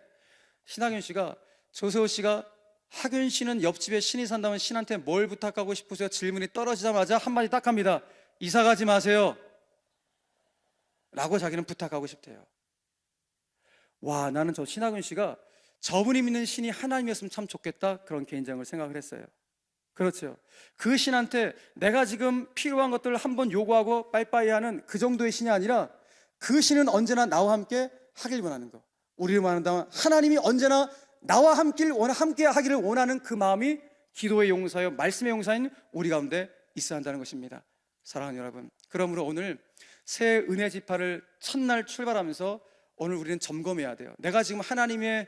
신하균 씨가, 조세호 씨가 하균 씨는 옆집에 신이 산다면 신한테 뭘 부탁하고 싶으세요? 질문이 떨어지자마자 한마디 딱 합니다. 이사 가지 마세요 라고 자기는 부탁하고 싶대요. 와, 나는 저 신하균 씨가 저분이 믿는 신이 하나님이었으면 참 좋겠다, 그런 개인적으로 생각을 했어요. 그렇죠. 그 신한테 내가 지금 필요한 것들을 한번 요구하고 빠이빠이 하는 그 정도의 신이 아니라 그 신은 언제나 나와 함께 하길 원하는 거. 우리를 말한다면 하나님이 언제나 나와 함께 하기를 원하는 그 마음이 기도의 용사요 말씀의 용사인 우리 가운데 있어야 한다는 것입니다. 사랑하는 여러분, 그러므로 오늘 새 은혜 지파를 첫날 출발하면서 오늘 우리는 점검해야 돼요. 내가 지금 하나님의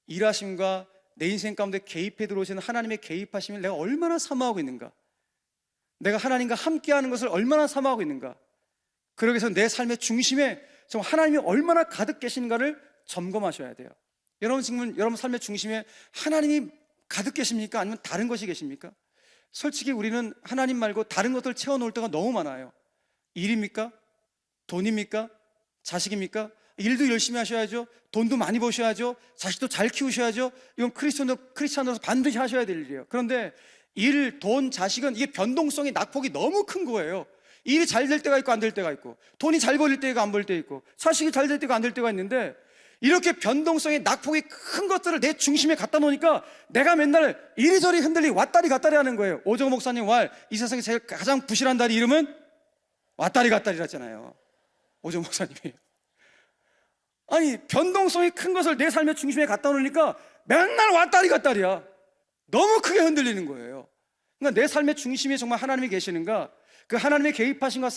일하심과 내 인생 가운데 개입해 들어오시는 하나님의 개입하심을 내가 얼마나 사모하고 있는가, 내가 하나님과 함께하는 것을 얼마나 사모하고 있는가, 그러기 위해서 내 삶의 중심에 좀 하나님이 얼마나 가득 계신가를 점검하셔야 돼요. 여러분, 지금 여러분 삶의 중심에 하나님이 가득 계십니까? 아니면 다른 것이 계십니까? 솔직히 우리는 하나님 말고 다른 것들 채워놓을 때가 너무 많아요. 일입니까? 돈입니까? 자식입니까? 일도 열심히 하셔야죠. 돈도 많이 버셔야죠. 자식도 잘 키우셔야죠. 이건 크리스찬으로서 반드시 하셔야 될 일이에요. 그런데 일, 돈, 자식은 이게 변동성이 낙폭이 너무 큰 거예요. 일이 잘 될 때가 있고 안 될 때가 있고, 돈이 잘 벌릴 때가 안 벌릴 때 있고, 자식이 잘 될 때가 안 될 때가 있는데, 이렇게 변동성의 낙폭이 큰 것들을 내 중심에 갖다 놓으니까 내가 맨날 이리저리 흔들리고 왔다리 갔다리 하는 거예요. 오정호 목사님 이 세상에 제일 가장 부실한 다리 이름은 왔다리 갔다리라잖아요. 오정호 목사님이. 아니, 변동성이 큰 것을 내 삶의 중심에 갖다 놓으니까 맨날 왔다리 갔다리야. 너무 크게 흔들리는 거예요. 그러니까 내 삶의 중심에 정말 하나님이 계시는가, 그 하나님의 개입하심과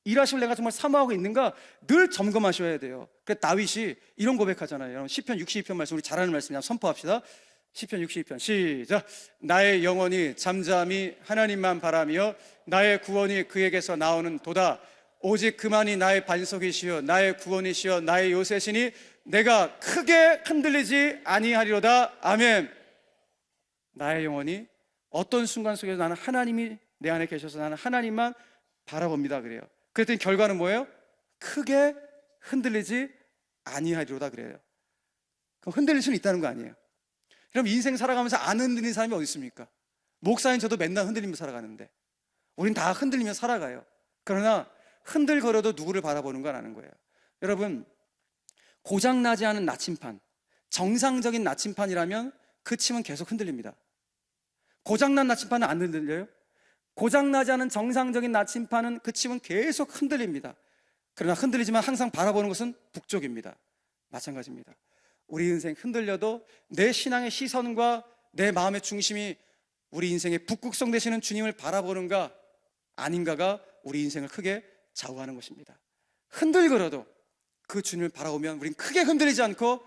일하심을 내가 정말 사모하고 있는가 늘 점검하셔야 돼요. 그래서 다윗이 이런 고백하잖아요. 여러분, 시편 62편 말씀, 우리 잘 아는 말씀이냐 선포합시다. 시편 62편 시작. 나의 영혼이 잠잠히 하나님만 바라며 나의 구원이 그에게서 나오는 도다. 오직 그만이 나의 반석이시여 나의 구원이시여 나의 요새시니 내가 크게 흔들리지 아니하리로다. 아멘. 나의 영혼이 어떤 순간 속에서 나는 하나님이 내 안에 계셔서 나는 하나님만 바라봅니다 그래요. 그랬더니 결과는 뭐예요? 크게 흔들리지 아니하리로다 그래요. 그럼 흔들릴 수는 있다는 거 아니에요. 그럼 인생 살아가면서 안 흔들리는 사람이 어디 있습니까? 목사인 저도 맨날 흔들리며 살아가는데 우린 다 흔들리며 살아가요. 그러나 흔들거려도 누구를 바라보는 건 아는 거예요. 여러분, 고장나지 않은 나침판, 정상적인 나침판이라면 그 침은 계속 흔들립니다. 고장난 나침판은 안 흔들려요? 고장나지 않은 정상적인 나침판은 그 침은 계속 흔들립니다. 그러나 흔들리지만 항상 바라보는 것은 북쪽입니다. 마찬가지입니다. 우리 인생 흔들려도 내 신앙의 시선과 내 마음의 중심이 우리 인생의 북극성 되시는 주님을 바라보는가 아닌가가 우리 인생을 크게 좌우하는 것입니다. 흔들거려도 그 주님을 바라보면 우린 크게 흔들리지 않고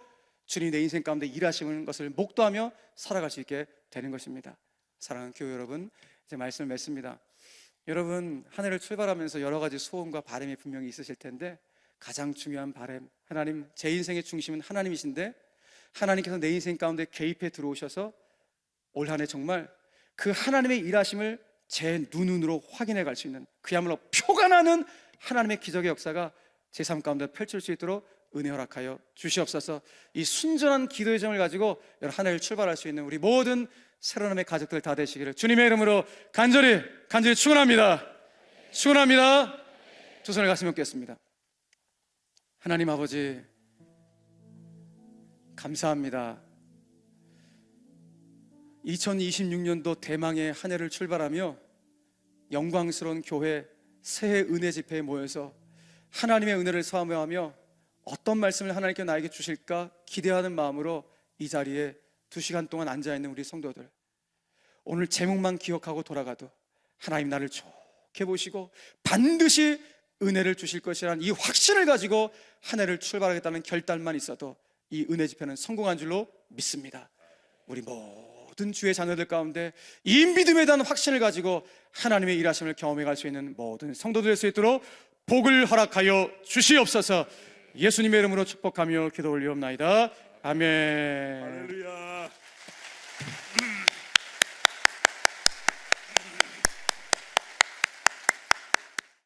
주님이 내 인생 가운데 일하시는 것을 목도하며 살아갈 수 있게 되는 것입니다. 사랑하는 교회 여러분, 이제 말씀을 맺습니다. 여러분, 한 해를 출발하면서 여러 가지 소원과 바람이 분명히 있으실 텐데 가장 중요한 바람, 하나님, 제 인생의 중심은 하나님이신데 하나님께서 내 인생 가운데 개입해 들어오셔서 올 한 해 정말 그 하나님의 일하심을 제 눈으로 확인해 갈 수 있는, 그야말로 표가 나는 하나님의 기적의 역사가 제 삶 가운데 펼칠 수 있도록 은혜 허락하여 주시옵소서. 이 순전한 기도의 정을 가지고 여러분 한 해를 출발할 수 있는 우리 모든 새로남의 가족들 다 되시기를 주님의 이름으로 간절히 축원합니다. 축원합니다. 두 손을 가슴에 얹겠습니다. 하나님 아버지, 감사합니다. 2026년도 대망의 한 해를 출발하며 영광스러운 교회 새해 은혜 집회에 모여서 하나님의 은혜를 사모하며 어떤 말씀을 하나님께 나에게 주실까 기대하는 마음으로 이 자리에 2시간 동안 앉아있는 우리 성도들, 오늘 제목만 기억하고 돌아가도 하나님 나를 좋게 보시고 반드시 은혜를 주실 것이라는 이 확신을 가지고 한 해를 출발하겠다는 결단만 있어도 이 은혜 집회는 성공한 줄로 믿습니다. 우리 모두 모든 주의 자녀들 가운데 이 믿음에 대한 확신을 가지고 하나님의 일하심을 경험해 갈 수 있는 모든 성도들 될 수 있도록 복을 허락하여 주시옵소서. 예수님의 이름으로 축복하며 기도 올리옵나이다. 아멘. 할렐루야.